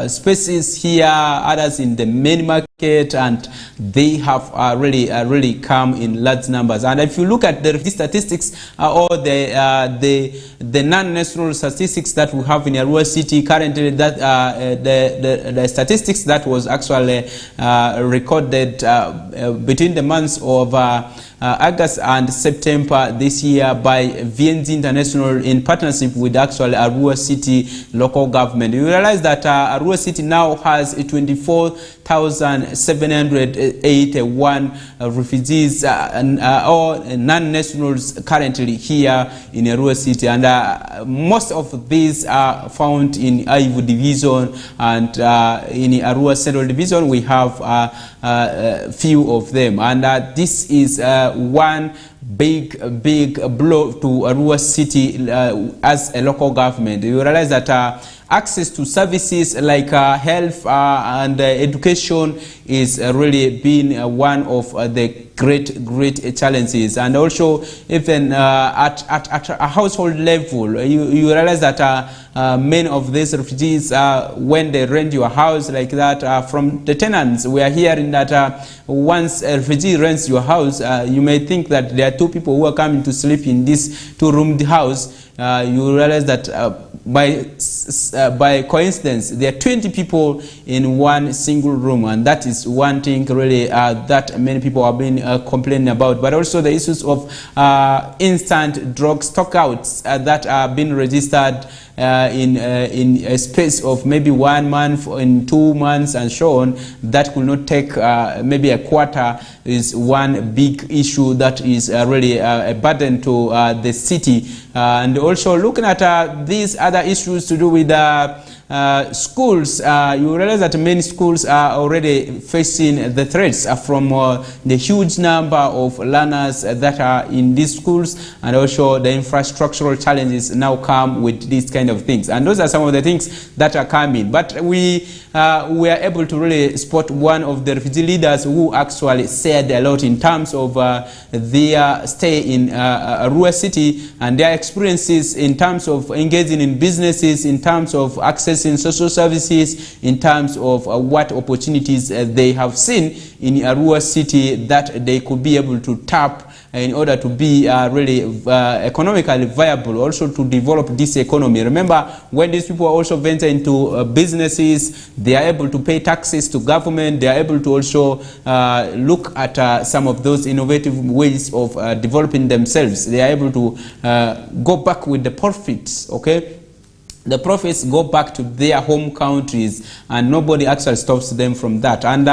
spaces here, others in the main market, and they have really come in large numbers. And if you look at the statistics or the non-national statistics that we have in Arua City currently, that the statistics that was actually recorded between the months of August and September this year by VNZ International National in partnership with actually Arua City local government. You realize that Arua City now has 24,781 refugees or non-nationals currently here in Arua City, and most of these are found in Aivu Division, and in Arua Central Division we have few of them, and this is one big blow to Arua City as a local government. You realize that access to services like health and education is really been one of the great challenges, and also even at a household level, you realize that many of these refugees, when they rent your house like that from the tenants, we are hearing that once a refugee rents your house, you may think that there are two people who are coming to sleep in this two-roomed house. You realize that by coincidence there are 20 people in one single room, and that is one thing really that many people have been complaining about. But also the issues of instant drug stockouts that are being registered in a space of maybe 1 month, in 2 months, and so on, that could not take maybe a quarter, is one big issue that is really a burden to the city. And also looking at these other issues to do with schools, you realize that many schools are already facing the threats from the huge number of learners that are in these schools, and also the infrastructural challenges now come with these kind of things. And those are some of the things that are coming. But we are able to really spot one of the refugee leaders who actually said a lot in terms of their stay in Arua City and their experiences in terms of engaging in businesses, in terms of accessing social services, in terms of what opportunities they have seen in Arua City that they could be able to tap in order to be really economically viable, also to develop this economy. Remember, when these people also venture into businesses, they are able to pay taxes to government, they are able to also look at some of those innovative ways of developing themselves. They are able to go back with the profits, okay? The profits go back to their home countries, and nobody actually stops them from that. And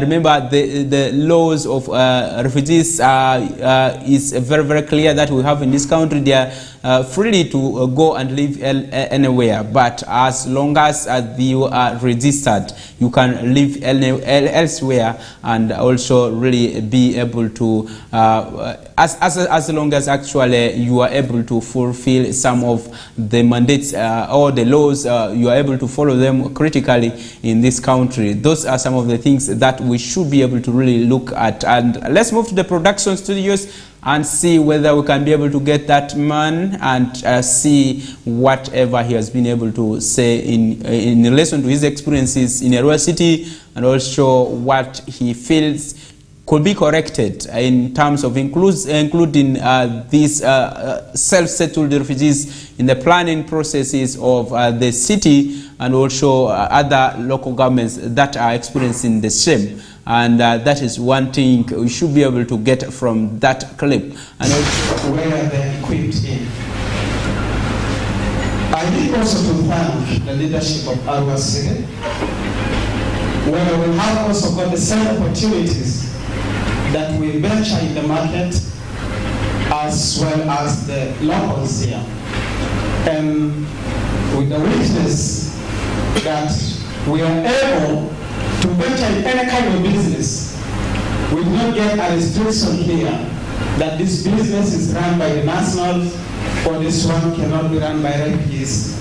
remember, the laws of refugees is very clear that we have in this country. They are free to go and live anywhere, but as long as you are registered, you can live elsewhere, and also really be able to as long as actually you are able to fulfill some of the mandates or the laws, you are able to follow them critically in this country. Those are some of the things that we should be able to really look at. And let's move to the production studios and see whether we can be able to get that man and see whatever he has been able to say in relation to his experiences in Arua City, and also what he feels could be corrected in terms of including these self-settled refugees in the planning processes of the city, and also other local governments that are experiencing the same. And that is one thing we should be able to get from that clip. And also where they're equipped in. I need also to thank the leadership of Arua City, where we have also got the same opportunities that we venture in the market as well as the locals here. And with the witness that we are able to venture in any kind of business, we do not get a restriction here that this business is run by the nationals or this one cannot be run by refugees.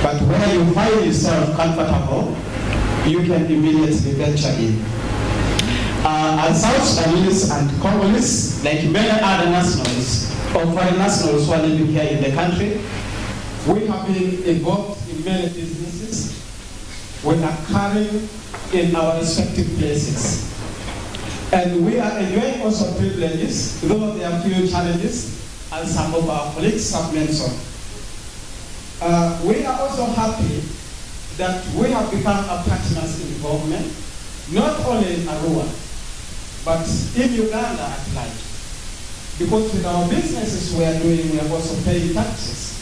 But where you find yourself comfortable, you can immediately venture in. As South Sudanese and Congolese, like many other nationals or foreign nationals who are living here in the country, we have been involved in many businesses. We are carrying in our respective places. And we are enjoying also privileges, though there are few challenges, as some of our colleagues have mentioned. We are also happy that we have become a partners in government, not only in Arua, but in Uganda at large. Because with our businesses we are also paying taxes.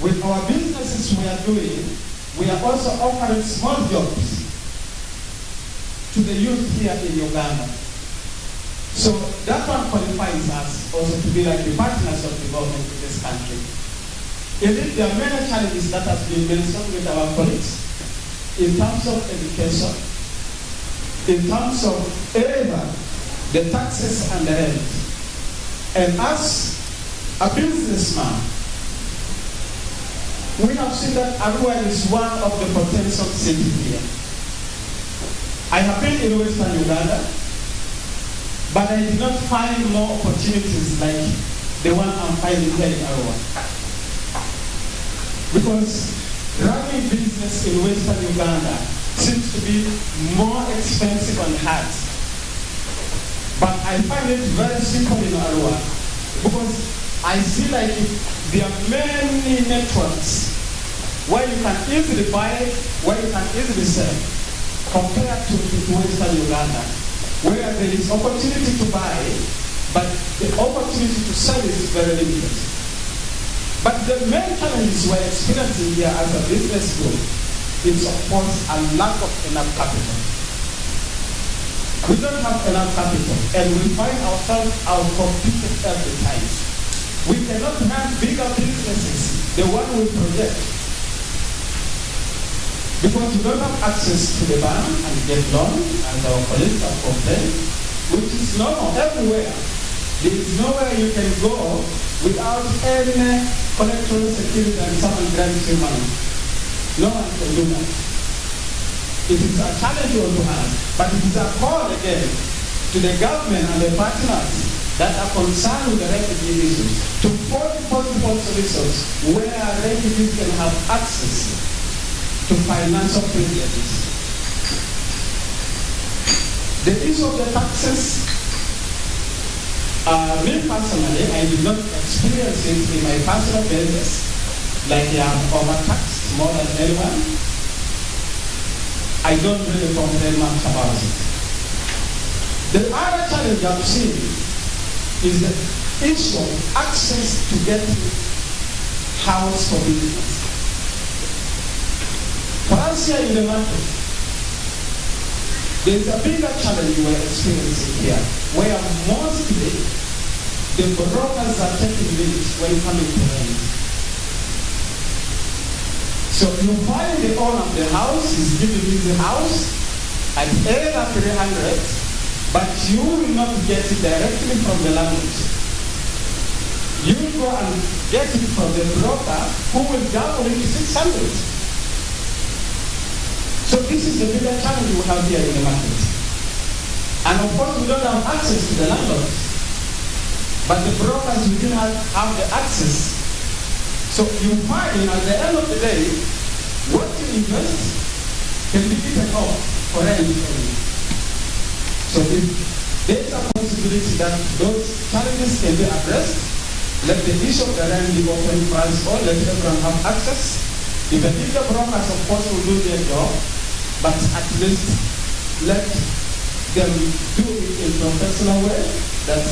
With our businesses we are also offering small jobs to the youth here in Uganda. So that one qualifies us also to be like the partners of development in this country. Indeed, there are many challenges that have been mentioned with our colleagues in terms of education, in terms of the taxes and the rent. And as a businessman, we have seen that Arua is one of the potential cities here. I have been in Western Uganda, but I did not find more opportunities like the one I'm finding here in Arua. Because running business in Western Uganda seems to be more expensive and hard. But I find it very simple in Arua because I see like there are many networks where you can easily buy, where you can easily sell, compared to Western Uganda, where there is opportunity to buy, but the opportunity to sell is very limited. But the main challenges we're experiencing here as a business group is, of course, a lack of enough capital. We don't have enough capital, and we find ourselves outcompeted every time. We cannot have bigger businesses, the one we project, because we don't have access to the bank and get loan, as our colleagues have complained, which is normal everywhere. There is nowhere you can go without any collateral security and someone grants you money. No one can do that. It is a challenge to us, but it is a call again to the government and the partners that are concerned with the refugee issues to find possible solutions where refugees can have access to financial privileges. The issue of the taxes, me personally, I did not experience it in my personal business, like I am overtaxed more than anyone. I don't really complain much about it. The other challenge I've seen is the issue of access to get house for business. For us here in the market, there is a bigger challenge we're experiencing here, where mostly the brokers are taking leads when coming to rent. So you find the owner of the house is giving you the house at either 300, but you will not get it directly from the landlord. You will go and get it from the broker who will double it to 600. So this is the bigger challenge we have here in the market. And of course we don't have access to the landlord, but the brokers we do have the access. So you find at the end of the day, what you invest can be given off for rent. So if there is a possibility that those challenges can be addressed, let the issue of the rent be open for us all, let everyone have access. If the bigger brokers, of course, will do their job, but at least let them do it in a professional way, that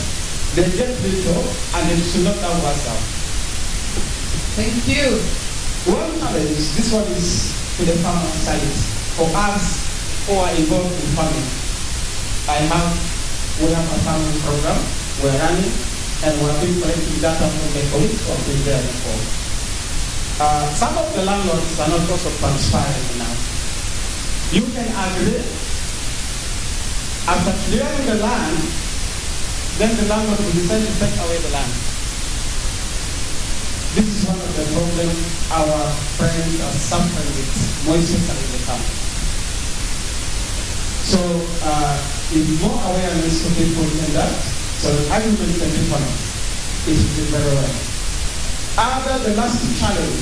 they get the job and it should not have us out. Thank you. One challenge, this one is to the farmer side. For us who are involved in farming, we have a farming program we're running, and we have been collecting data from the colleagues who have been there before. Some of the landlords are not also transparent now. You can agree, after clearing the land, then the landlord will decide to take away the land. This is one of the problems our friends are suffering with, more especially in the camp. So, if more awareness to people in that, so the argument can be found, it will be very well. The last challenge,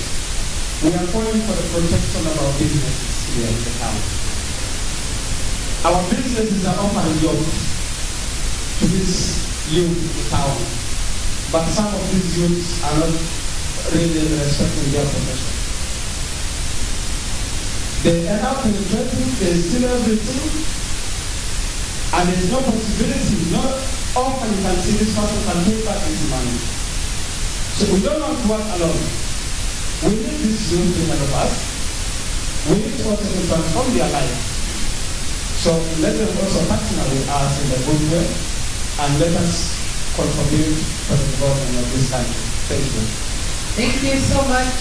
we are calling for the protection of our businesses here in the town. Our businesses are offering jobs to this youth in the town, but some of these youths are not really respecting their profession. They end up penetrating, they steal everything, and there's no possibility, no often you can see this person can pay back this money. So we don't want to work alone. We need this youth to help us. We need to also to transform their life. So let them also partner with us in a good way, and let us contribute to the development of this country. Thank you. Thank you so much.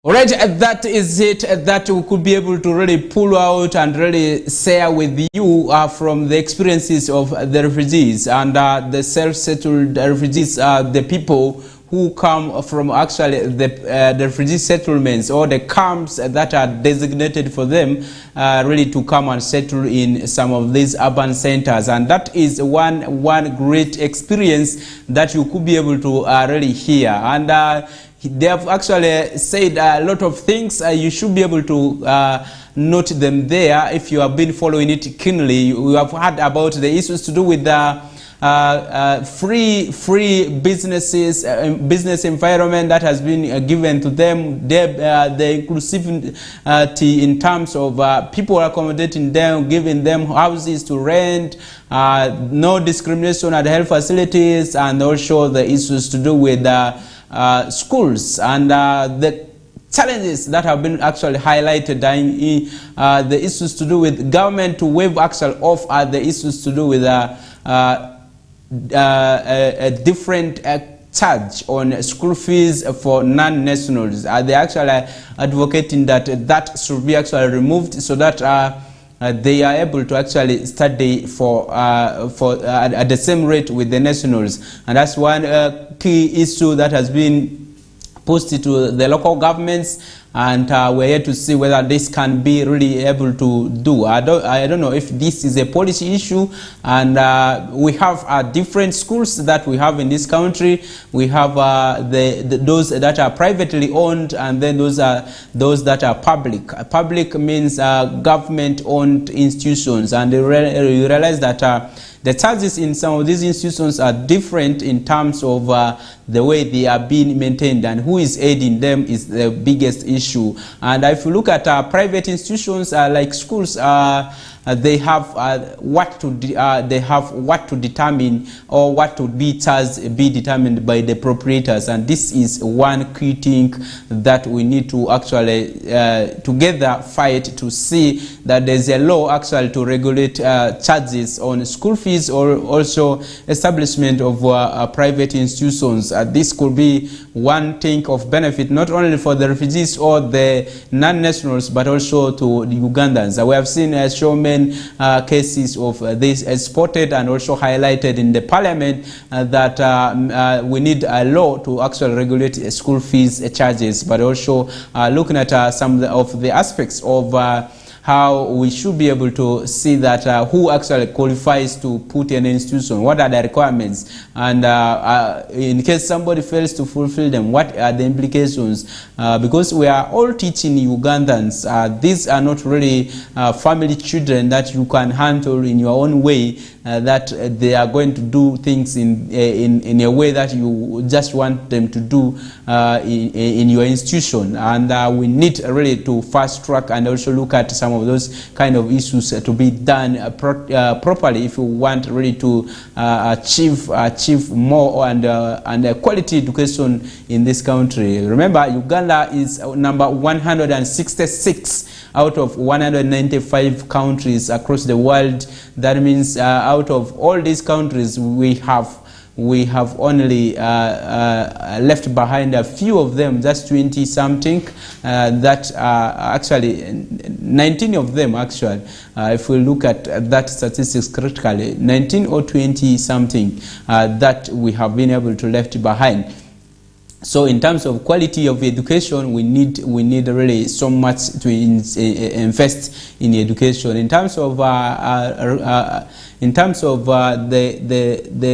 All right, that is it that we could be able to really pull out and really share with you from the experiences of the refugees and the self-settled refugees, the people who come from actually the refugee settlements or the camps that are designated for them really to come and settle in some of these urban centers. And that is one great experience that you could be able to really hear. And they have actually said a lot of things. You should be able to note them there if you have been following it keenly. You have heard about the issues to do with the free businesses, business environment that has been given to them, the inclusivity in terms of people accommodating them, giving them houses to rent, no discrimination at health facilities, and also the issues to do with schools and the challenges that have been actually highlighted in the issues to do with government to waive actual off the issues to do with a different charge on school fees for non-nationals. They actually advocating that that should be actually removed so that they are able to actually study for at the same rate with the nationals. And that's one key issue that has been posted to the local governments, and we're here to see whether this can be really able to do. I don't know if this is a policy issue, and we have different schools that we have in this country. We have those that are privately owned, and then those that are public. Public means government-owned institutions, and you realize that the charges in some of these institutions are different in terms of the way they are being maintained, and who is aiding them is the biggest issue. And if you look at private institutions like schools, they have what to determine, or what to be charged be determined by the proprietors. And this is one key thing that we need to actually together fight to see that there's a law actually to regulate charges on school fees, or also establishment of private institutions. This could be one thing of benefit not only for the refugees or the non-nationals, but also to the Ugandans. We have seen so many cases of this exported and also highlighted in the parliament that we need a law to actually regulate school fees charges, but also looking at some of the aspects of how we should be able to see that who actually qualifies to put in an institution, what are the requirements, and in case somebody fails to fulfill them, what are the implications, because we are all teaching Ugandans. These are not really family children that you can handle in your own way, that they are going to do things in a way that you just want them to do in your institution. And we need really to fast track and also look at some of those kind of issues to be done properly if you want really to achieve more and quality education in this country. Remember, Uganda is number 166 out of 195 countries across the world. That means out of all these countries, we have only left behind a few of them, just 20 something, that actually 19 of them actually, if we look at that statistics critically, 19 or 20 something that we have been able to left behind. So in terms of quality of education, we need really so much to invest in education. In terms of the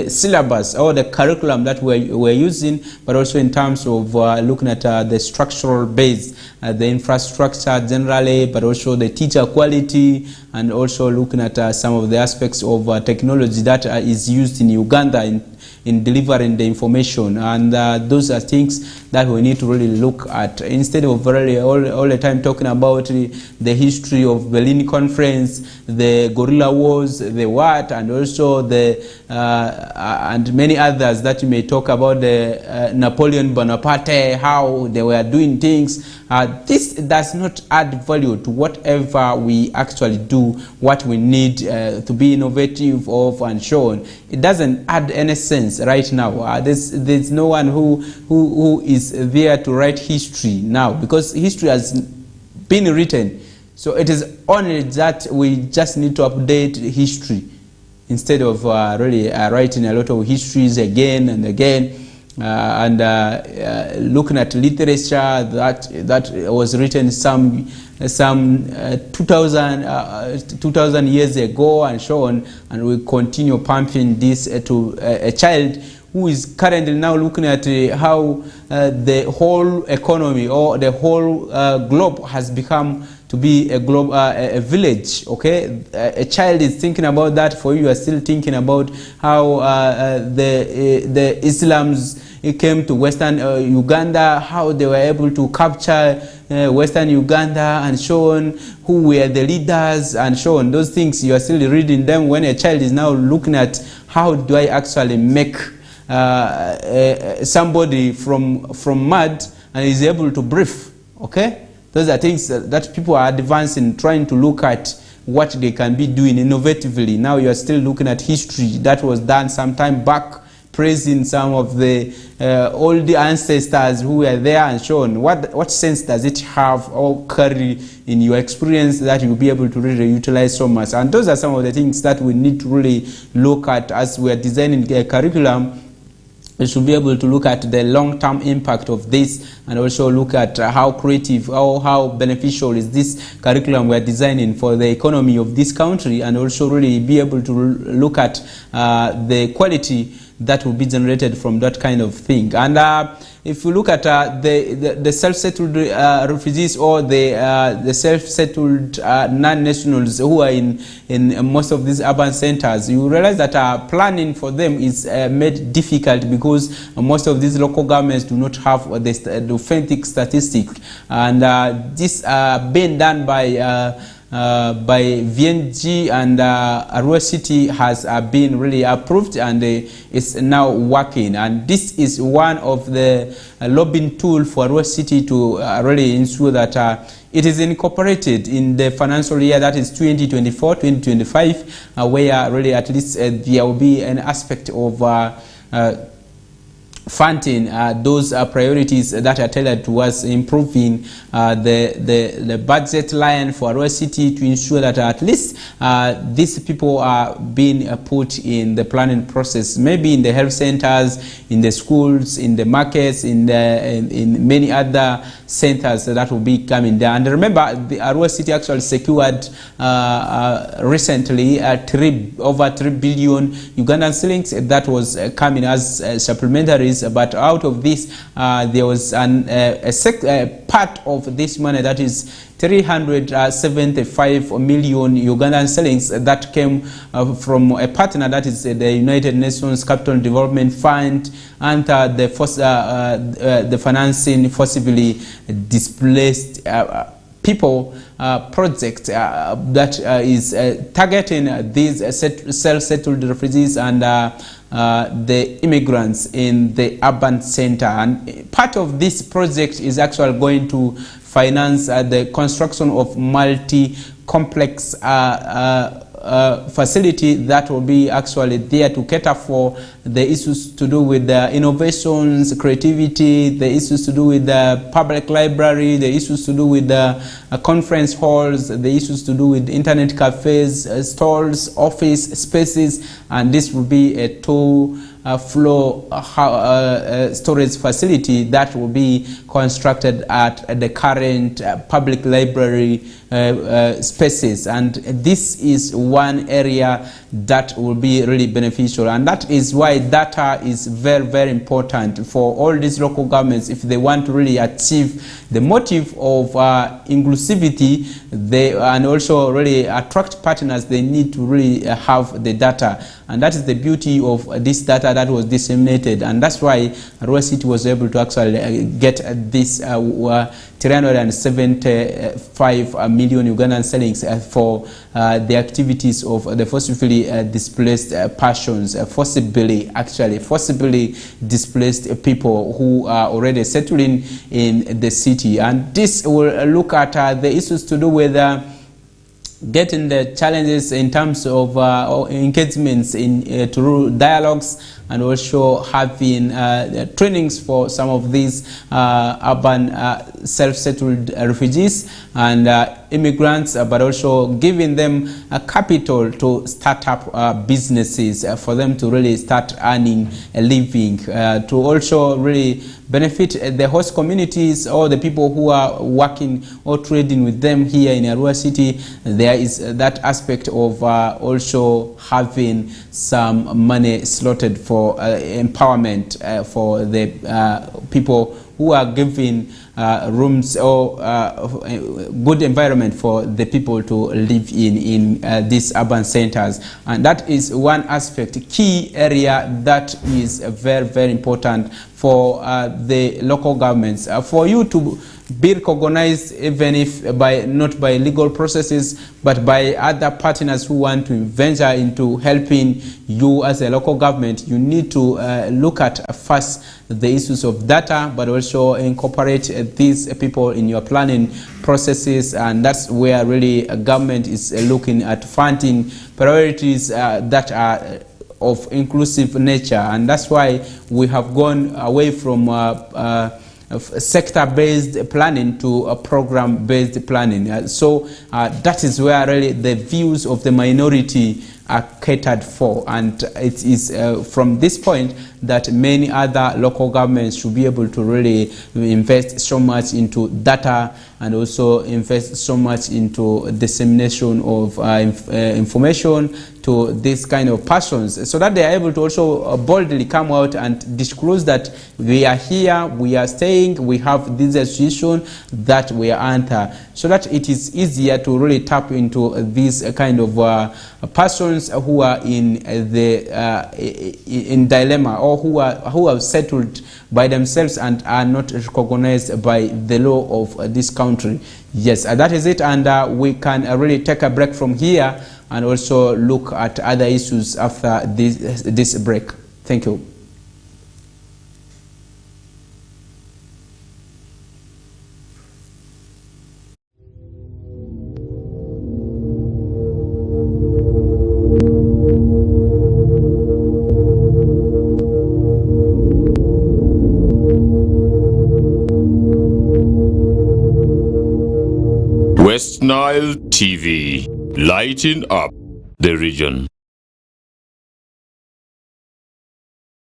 syllabus or the curriculum that we're using, but also in terms of looking at the structural base, the infrastructure generally, but also the teacher quality, and also looking at some of the aspects of technology that is used in Uganda in delivering the information. And those are things that we need to really look at, instead of really all the time talking about the history of Berlin Conference, the guerrilla wars, the what, and also the and many others that you may talk about, the Napoleon Bonaparte, how they were doing things. This does not add value to whatever we actually do, what we need to be innovative of and so on. It doesn't add any sense right now. There's no one who is there to write history now, because history has been written. So it is only that we just need to update history instead of really writing a lot of histories again and again. Looking at literature that was written some 2000 years ago and so on, and we continue pumping this to a child who is currently now looking at how the whole economy or the whole globe has become to be a globe, a village. Okay, a child is thinking about that. For you are still thinking about how the Islams came to Western Uganda, how they were able to capture Western Uganda and so on, who were the leaders and so on. Those things you are still reading them, when a child is now looking at how do I actually make somebody from mud and is able to breathe. Okay, those are things that people are advancing, trying to look at what they can be doing innovatively. Now you are still looking at history that was done some time back, praising some of the old ancestors who were there and so on. What sense does it have or carry in your experience that you'll be able to really utilize so much? And those are some of the things that we need to really look at as we are designing a curriculum. We should be able to look at the long-term impact of this, and also look at how creative or how beneficial is this curriculum we are designing for the economy of this country, and also really be able to look at the quality that will be generated from that kind of thing. And if you look at the self-settled refugees or the self-settled non-nationals who are in most of these urban centers, you realize that planning for them is made difficult because most of these local governments do not have the authentic statistics, and this being done by VNG and Arua City has been really approved, and is now working. And this is one of the lobbying tool for Arua City to really ensure that it is incorporated in the financial year that is 2024-2025, where really at least there will be an aspect of funding those priorities that are tailored towards improving the budget line for Arua City, to ensure that at least these people are being put in the planning process, maybe in the health centers, in the schools, in the markets, in many other centers that will be coming there. And remember, the Arua City actually secured recently over 3 billion Ugandan shillings that was coming as supplementaries. But out of this, there was a part of this money, that is 375 million Ugandan shillings, that came from a partner, that is the United Nations Capital Development Fund, and the financing forcibly displaced people project that is targeting these self-settled refugees and the immigrants in the urban center. And part of this project is actually going to finance the construction of multi-complex facility that will be actually there to cater for the issues to do with the innovations, creativity, the issues to do with the public library, the issues to do with the conference halls, the issues to do with internet cafes, stalls, office spaces, and this will be a two-floor storage facility that will be constructed at the current public library spaces, and this is one area that will be really beneficial, and that is why data is very, very important for all these local governments if they want to really achieve the motive of inclusivity, and also really attract partners. They need to really have the data, and that is the beauty of this data that was disseminated, and that's why Arua City was able to actually get this 375 million Ugandan shillings for the activities of the forcibly displaced persons, forcibly displaced people who are already settling in the city. And this will look at the issues to do with getting the challenges in terms of engagements in through dialogues, and also having trainings for some of these urban self-settled refugees and immigrants, but also giving them a capital to start up businesses for them to really start earning a living, to also really benefit the host communities or the people who are working or trading with them here in Arua City. There is that aspect of also having some money slotted for empowerment for the people who are giving rooms or good environment for the people to live in these urban centers. And that is one aspect, key area that is very, very important for the local governments, for you to be recognized, even if not by legal processes, but by other partners who want to venture into helping you as a local government. You need to look at first the issues of data, but also incorporate these people in your planning processes, and that's where really a government is looking at funding priorities that are of inclusive nature. And that's why we have gone away from sector-based planning to a program-based planning. So that is where really the views of the minority are catered for, and it is from this point that many other local governments should be able to really invest so much into data, and also invest so much into dissemination of information to this kind of persons, so that they are able to also boldly come out and disclose that we are here, we are staying, we have this association that we are under, so that it is easier to really tap into these kind of persons who are in the in dilemma, or who have settled by themselves and are not recognized by the law of this country. Yes, that is it, and we can really take a break from here and also look at other issues after this break. Thank you. West Nile TV, lighting up the region.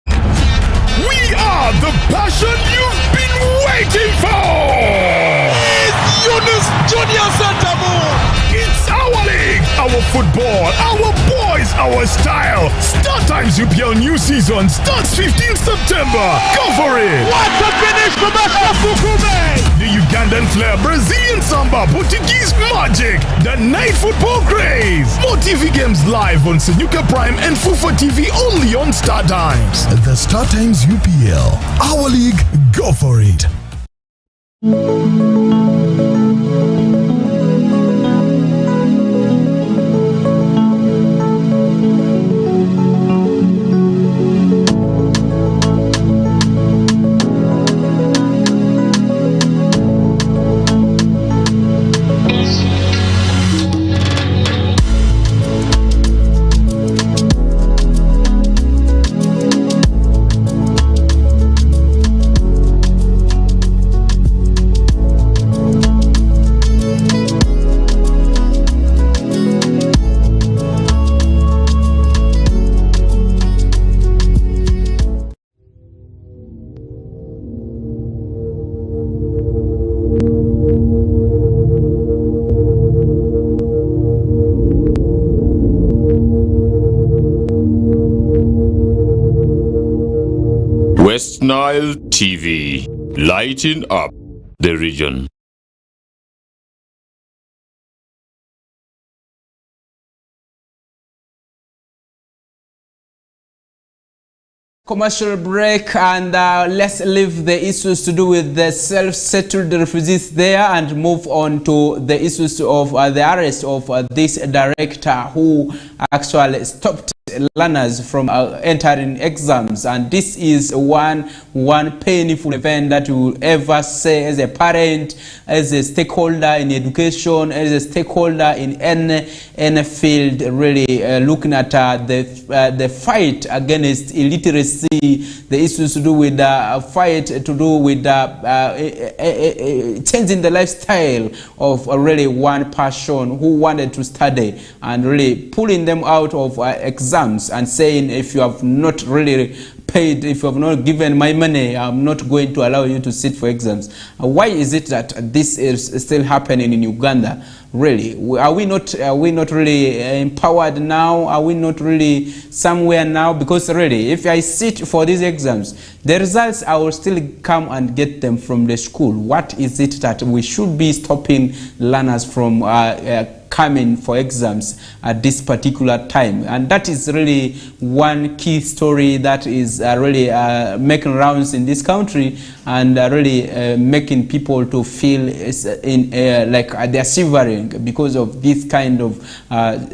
We are the passion you've been waiting for! It's Yunus Junior Santamu! It's our league, our football, our boys, our style. Start Times UPL new season starts 15th September. Go for it! What a finish from Fukume! The Ugandan flair, Brazilian samba, Portuguese magic, the night football craze. More TV games live on Senyuka Prime and Fufa TV only on Star Times. The Star Times UPL, our league, go for it. West Nile TV, lighting up the region. Commercial break, and let's leave the issues to do with the self-settled refugees there and move on to the issues of the arrest of this director who actually stopped learners from entering exams. And this is one painful event that you will ever say as a parent, as a stakeholder in education, as a stakeholder in any field, really looking at the fight against illiteracy, the issues to do with fight to do with changing the lifestyle of really one person who wanted to study, and really pulling them out of exams and saying, if you have not really paid, if you have not given my money, I'm not going to allow you to sit for exams. Why is it that this is still happening in Uganda? Really, are we not really empowered now? Are we not really somewhere now? Because really, if I sit for these exams, the results I will still come and get them from the school. What is it that we should be stopping learners from coming for exams at this particular time? And that is really one key story that is really making rounds in this country, and really making people to feel like they're shivering because of this kind of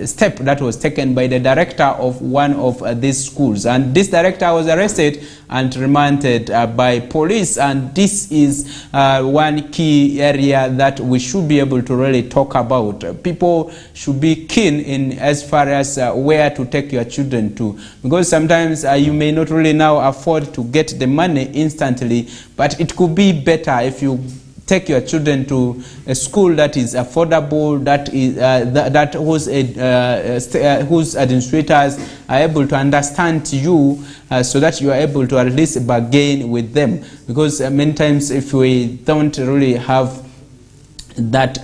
step that was taken by the director of one of these schools. And this director was arrested and remanded by police, and this is one key area that we should be able to really talk about. People should be keen in as far as where to take your children to, because sometimes you may not really now afford to get the money instantly, but it could be better if you take your children to a school that is affordable, that is whose administrators are able to understand you, so that you are able to at least bargain with them. Because many times, if we don't really have that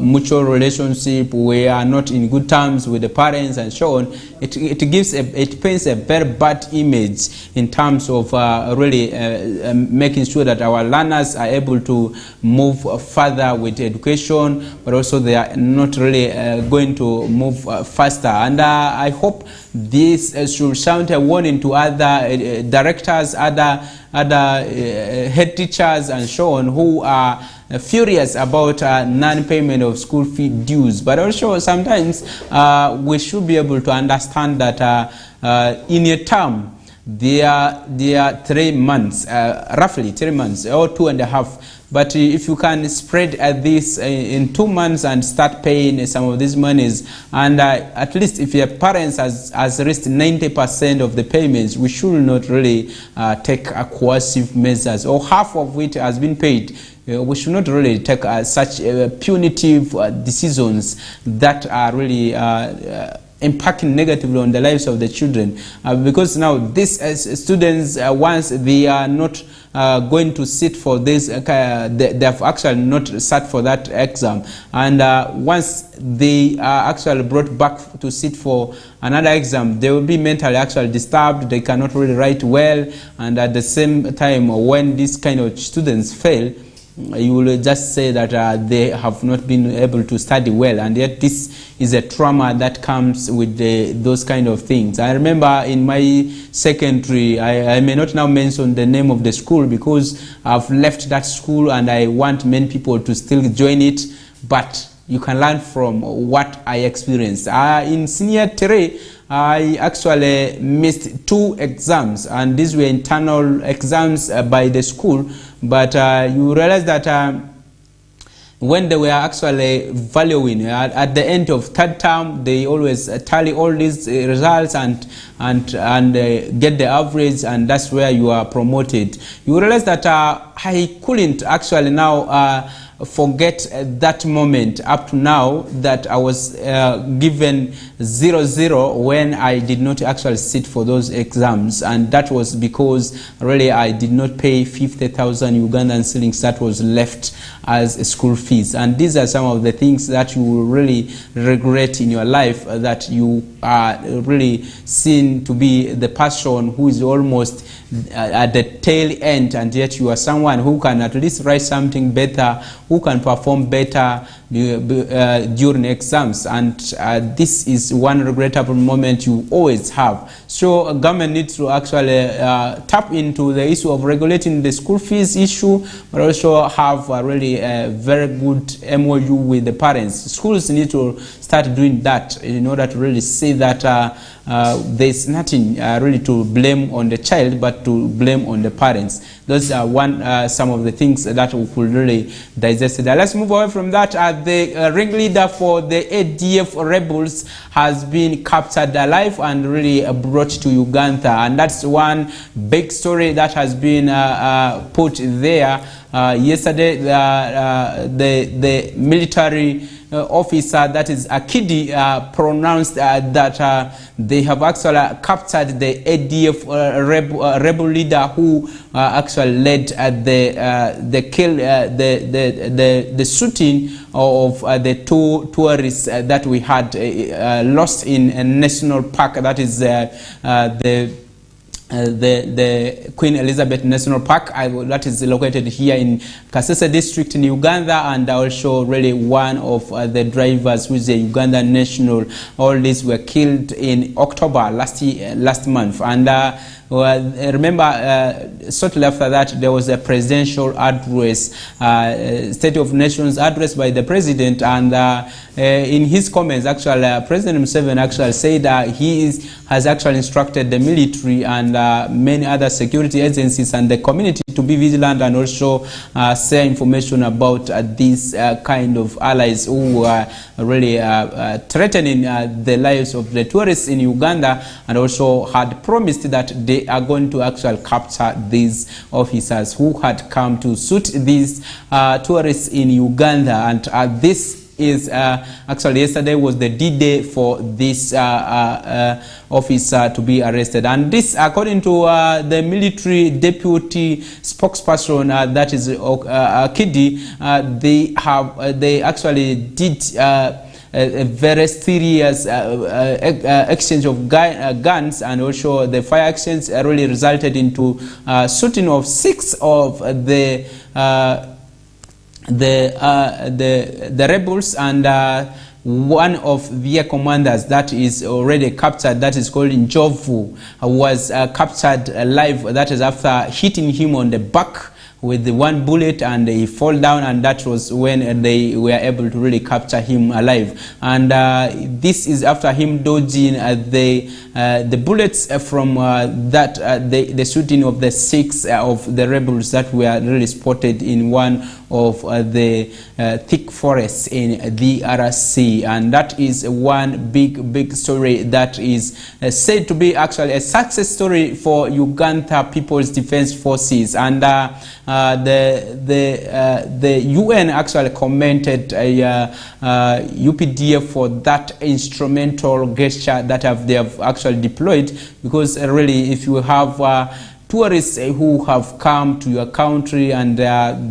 mutual relationship, we are not in good terms with the parents and so on, it paints a very bad image in terms of really making sure that our learners are able to move further with education, but also they are not really going to move faster. And I hope this should sound a warning to other directors, other head teachers and so on, who are furious about non-payment of school fee dues. But also sometimes we should be able to understand that in a term they are 3 months, roughly 3 months or 2.5. But if you can spread this in 2 months and start paying some of these monies, and at least if your parents has reached 90% of the payments, we should not really take coercive measures, or half of which has been paid. We should not really take such punitive decisions that are really impacting negatively on the lives of the children, because now these students, once they are not going to sit for this, they have actually not sat for that exam, and once they are actually brought back to sit for another exam, they will be mentally actually disturbed. They cannot really write well, and at the same time, when these kind of students fail, you will just say that they have not been able to study well, and yet this is a trauma that comes with those kind of things. I remember in my secondary, I may not now mention the name of the school because I've left that school and I want many people to still join it, but you can learn from what I experienced. In senior 3, I actually missed 2 exams, and these were internal exams by the school. But you realize that when they were actually valuing at the end of 3rd term, they always tally all these results and get the average, and that's where you are promoted. You realize that I couldn't actually now forget that moment up to now that I was given 0-0 when I did not actually sit for those exams, and that was because really I did not pay 50,000 Ugandan shillings that was left as school fees. And these are some of the things that you will really regret in your life, that you are really seen to be the person who is almost at the tail end, and yet you are someone who can at least write something better, who can perform better during exams. And this is one regrettable moment you always have. So government needs to actually tap into the issue of regulating the school fees issue, but also have really a very good MOU with the parents. Schools need to start doing that in order to really see that there's nothing really to blame on the child, but to blame on the parents. Those are some of the things that we could really digest there. Let's move away from that. The ringleader for the ADF rebels has been captured alive and really brought to Uganda, and that's one big story that has been put there. Yesterday, the military officer, that is Akidi, pronounced that they have actually captured the ADF rebel leader who actually led the shooting of the two tourists that we had lost in a national park, that is the Queen Elizabeth National Park, that is located here in Kasese district in Uganda, and also really one of the drivers who is a Ugandan national. All these were killed in October last month. And remember, shortly after that, there was a presidential address, State of Nations address by the president, and in his comments, actually, President Museveni actually said that he has actually instructed the military and many other security agencies and the community to be vigilant and also share information about these kind of allies who are really threatening the lives of the tourists in Uganda, and also had promised that they are going to actually capture these officers who had come to shoot these tourists in Uganda. And this is actually yesterday was the D-Day for this officer to be arrested. And this, according to the military deputy spokesperson, that is Akidi, they actually did a very serious exchange of guns, and also the fire exchange really resulted into shooting of 6 of the rebels, and one of their commanders that is already captured, that is called Njovu, was captured alive. That is after hitting him on the back with the one bullet, and he fall down, and that was when they were able to really capture him alive. And this is after him dodging the bullets from the shooting of the 6 of the rebels that were really spotted in one of the thick forests in the DRC. And that is one big story that is said to be actually a success story for Uganda People's Defense Forces. And the UN actually commented UPDF for that instrumental gesture that they have actually deployed, because really, if you have tourists who have come to your country and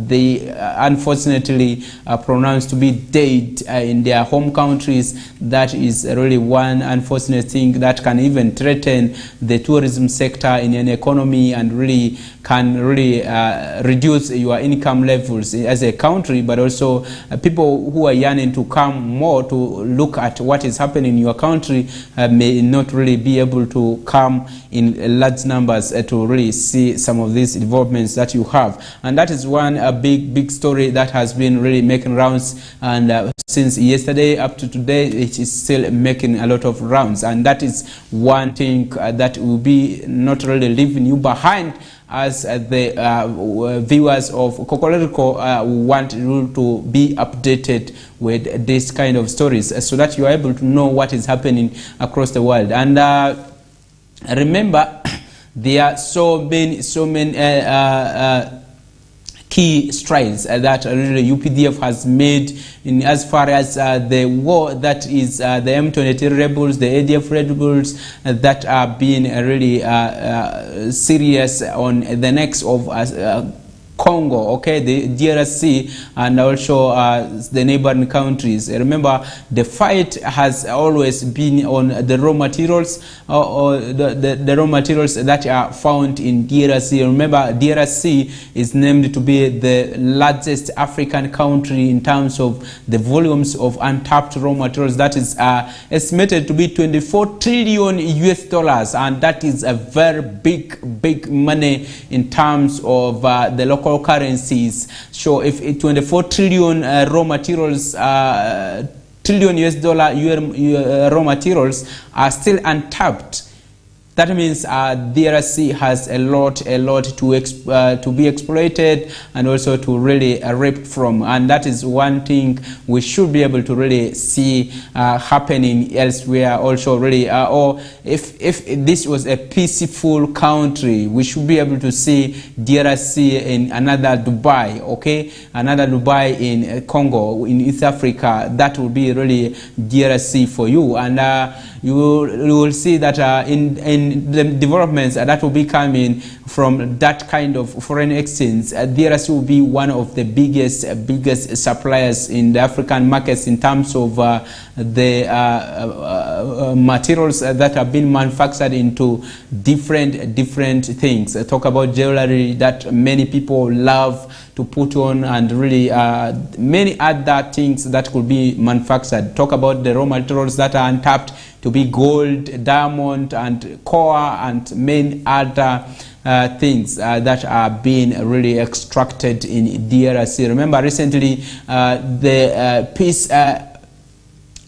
they unfortunately are pronounced to be dead in their home countries, that is really one unfortunate thing that can even threaten the tourism sector in an economy, and really can really reduce your income levels as a country, but also people who are yearning to come more to look at what is happening in your country may not really be able to come in large numbers to really see some of these developments that you have. And that is one big story that has been really making rounds, and since yesterday up to today it is still making a lot of rounds. And that is one thing that will be not really leaving you behind, as the viewers of Kokoliriko want you to be updated with this kind of stories, so that you are able to know what is happening across the world. And remember, there are so many key strides that really UPDF has made in as far as the war that is the M23 rebels, the ADF rebels that are being really serious on the necks of Congo, okay, the DRC, and also the neighboring countries. Remember, the fight has always been on the raw materials, or the raw materials that are found in DRC. Remember, DRC is named to be the largest African country in terms of the volumes of untapped raw materials. That is estimated to be 24 trillion US dollars, and that is a very big money in terms of the local currencies. So if 24 trillion raw materials, trillion US dollar raw materials are still untapped, that means DRC has a lot to be exploited and also to really reap from, and that is one thing we should be able to really see happening elsewhere also really. Or if this was a peaceful country, we should be able to see DRC in another Dubai, okay, another Dubai in Congo, in East Africa. That will be really DRC for you, and you will see that in the developments that will be coming from that kind of foreign exchange, DRC will be one of the biggest suppliers in the African markets in terms of the materials that have been manufactured into different things. Talk about jewelry that many people love to put on, and really many other things that could be manufactured. Talk about the raw materials that are untapped, to be gold, diamond, and coal, and many other things that are being really extracted in DRC. Remember, recently the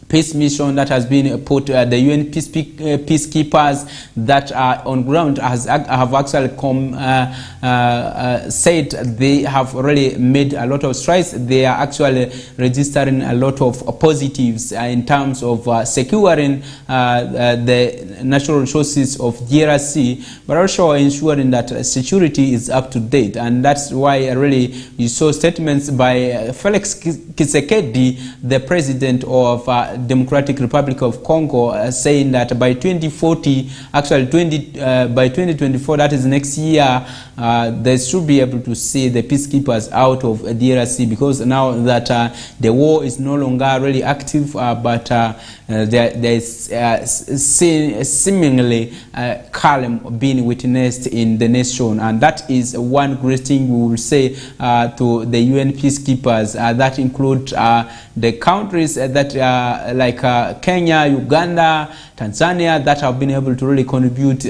peace mission that has been put, the UN peacekeepers that are on ground have actually said they have really made a lot of strides. They are actually registering a lot of positives in terms of securing the natural resources of DRC, but also ensuring that security is up to date. And that's why really you saw statements by Felix Tshisekedi, the president of Democratic Republic of Congo, saying that by 2040, actually by 2024, that is next year, they should be able to see the peacekeepers out of DRC, because now that the war is no longer really active, but there is seemingly calm being witnessed in the nation, and that is one great thing we will say to the UN peacekeepers. That include the countries that like Kenya, Uganda, Tanzania, that have been able to really contribute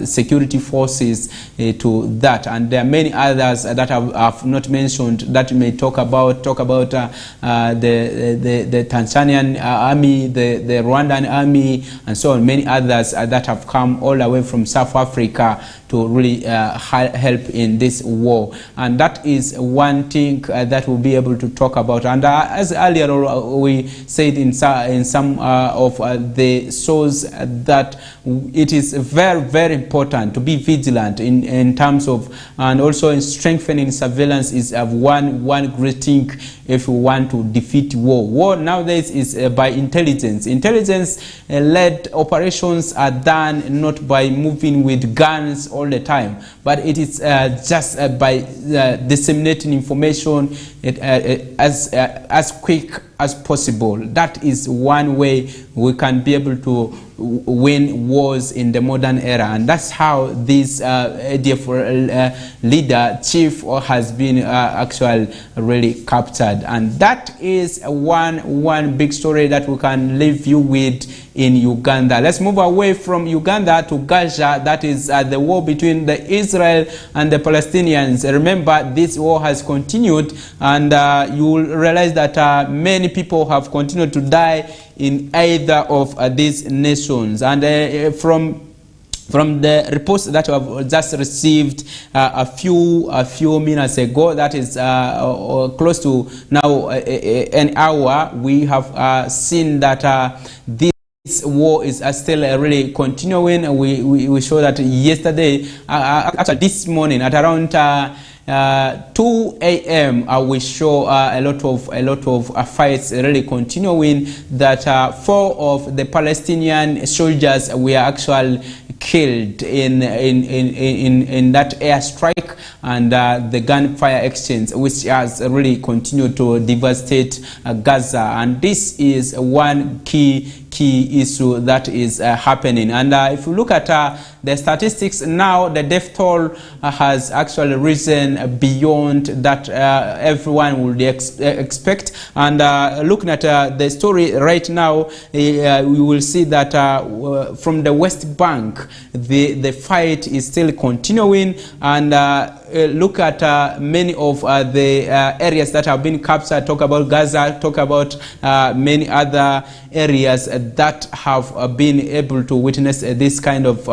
security forces to that, and there are many others that I've not mentioned that may talk about the Tanzanian army, the Rwandan army, and so on. Many others that have come all the way from South Africa to really help in this war, and that is one thing that we'll be able to talk about. And as earlier we said in some of the shows, that it is very important to be vigilant in terms of, and also in strengthening surveillance is one great thing if we want to defeat war. War nowadays is by intelligence. Intelligence-led operations are done not by moving with guns all the time, but it is just by disseminating information as quick as possible. That is one way we can be able to win wars in the modern era, and that's how this ADF leader chief has been actually really captured. And that is one big story that we can leave you with in Uganda. Let's move away from Uganda to Gaza. That is the war between the Israel and the Palestinians. Remember, this war has continued, and you will realize that many people have continued to die in either of these nations. And from the reports that we have just received a few minutes ago, that is close to now an hour, we have seen that this war is still really continuing. We saw that yesterday, actually this morning at around 2 a.m. We show a lot of fights really continuing. That 4 of the Palestinian soldiers were actually killed in that airstrike and the gunfire exchange, which has really continued to devastate Gaza. And this is one key issue that is happening. And if you look at the statistics now, the death toll has actually risen beyond that everyone would expect. And looking at the story right now, we will see that from the West Bank, the fight is still continuing. And look at many of the areas that have been captured. Talk about Gaza, talk about many other areas that have been able to witness this kind of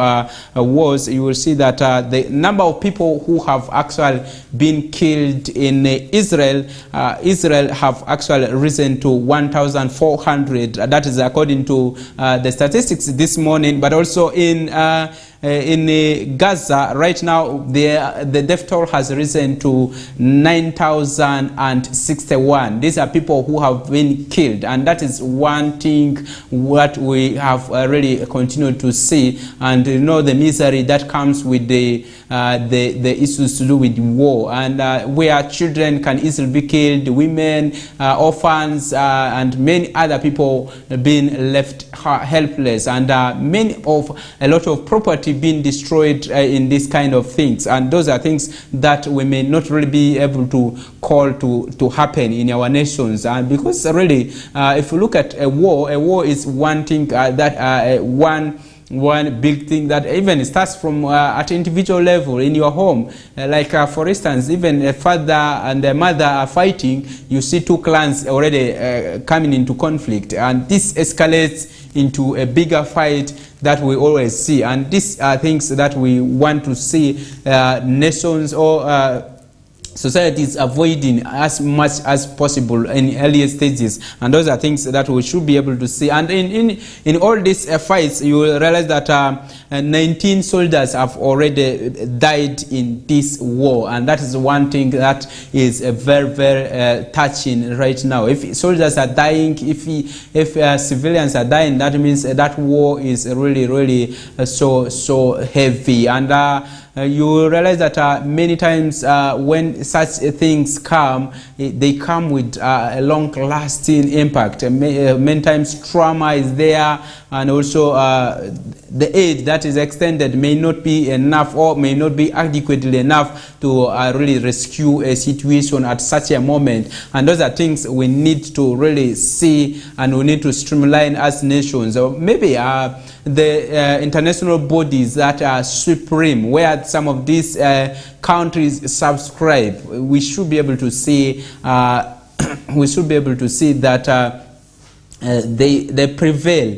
wars. You will see that the number of people who have actually been killed in Israel have actually risen to 1,400. That is according to the statistics this morning. But also in Gaza right now, the death toll has risen to 9,061. These are people who have been killed, and that is one thing what we have really continued to see. And you know, the misery that comes with the issues to do with war, and where children can easily be killed, women, orphans, and many other people being left helpless, and a lot of property being destroyed in these kind of things. And those are things that we may not really be able to call to happen in our nations. And because really, if you look at a war is one thing that one big thing that even starts from at individual level in your home. Like for instance, even a father and a mother are fighting, you see 2 clans already coming into conflict, and this escalates into a bigger fight that we always see. And these are things that we want to see nations or societies avoiding as much as possible in earlier stages. And those are things that we should be able to see. And in all these fights, you will realize that 19 soldiers have already died in this war, and that is one thing that is very, very touching right now. If soldiers are dying, if civilians are dying, that means that war is really, really so heavy. And you realize that many times when such things come, they come with a long-lasting impact. Many times trauma is there, and also the aid that is extended may not be enough or may not be adequately enough to really rescue a situation at such a moment. And those are things we need to really see, and we need to streamline as nations. Or maybe the international bodies that are supreme, where some of these countries subscribe, we should be able to see that they prevail.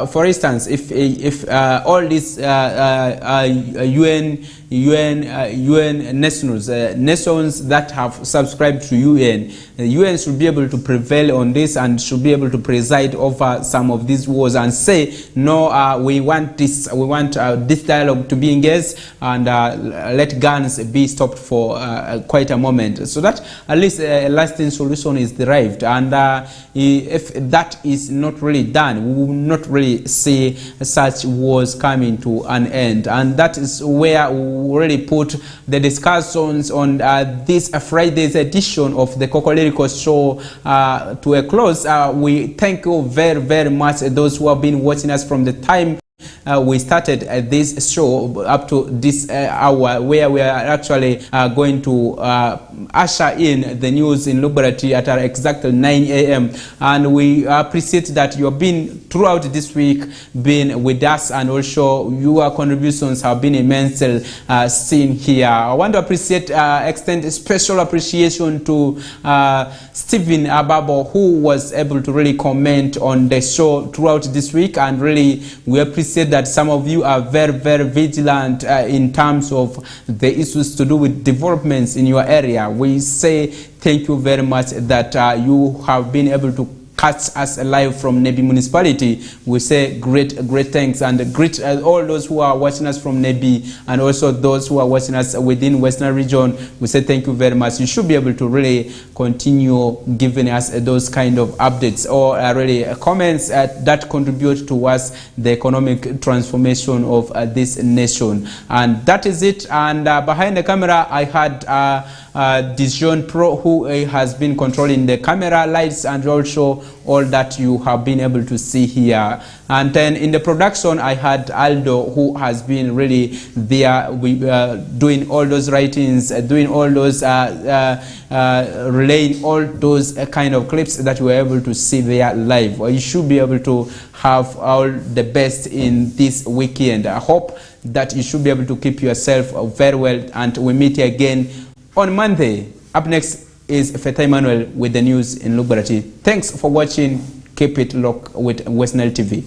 For instance, if all these UN nations that have subscribed to UN, the UN should be able to prevail on this and should be able to preside over some of these wars and say, no, we want this dialogue to be engaged, and let guns be stopped for quite a moment, so that at least a lasting solution is derived. And if that is not really done, we will not really see such wars coming to an end. And that is where we really put the discussions on this Friday's edition of the Kokoliriko show to a close. We thank you very, very much, those who have been watching us from the time we started this show up to this hour, where we are actually going to usher in the news in Liberty at exactly 9 a.m. And we appreciate that you have been throughout this week been with us, and also your contributions have been immensely seen here. I want to extend a special appreciation to Stephen Ababo, who was able to really comment on the show throughout this week, and really we appreciate that some of you are very, very vigilant in terms of the issues to do with developments in your area. We say thank you very much that you have been able to catch us live from Nebi municipality. We say great thanks, and greet all those who are watching us from Nebi, and also those who are watching us within Western region. We say thank you very much. You should be able to really continue giving us those kind of updates or really comments that contribute towards the economic transformation of this nation. And that is it. And behind the camera, I had Dijon Pro, who has been controlling the camera lights and also all that you have been able to see here. And then in the production, I had Aldo, who has been really there doing all those writings, doing all those relaying all those kind of clips that you were able to see there live. You should be able to have all the best in this weekend. I hope that you should be able to keep yourself very well, and we meet again on Monday. Up next is Feta Emmanuel with the news in Lugbarati. Thanks for watching. Keep it locked with Western TV.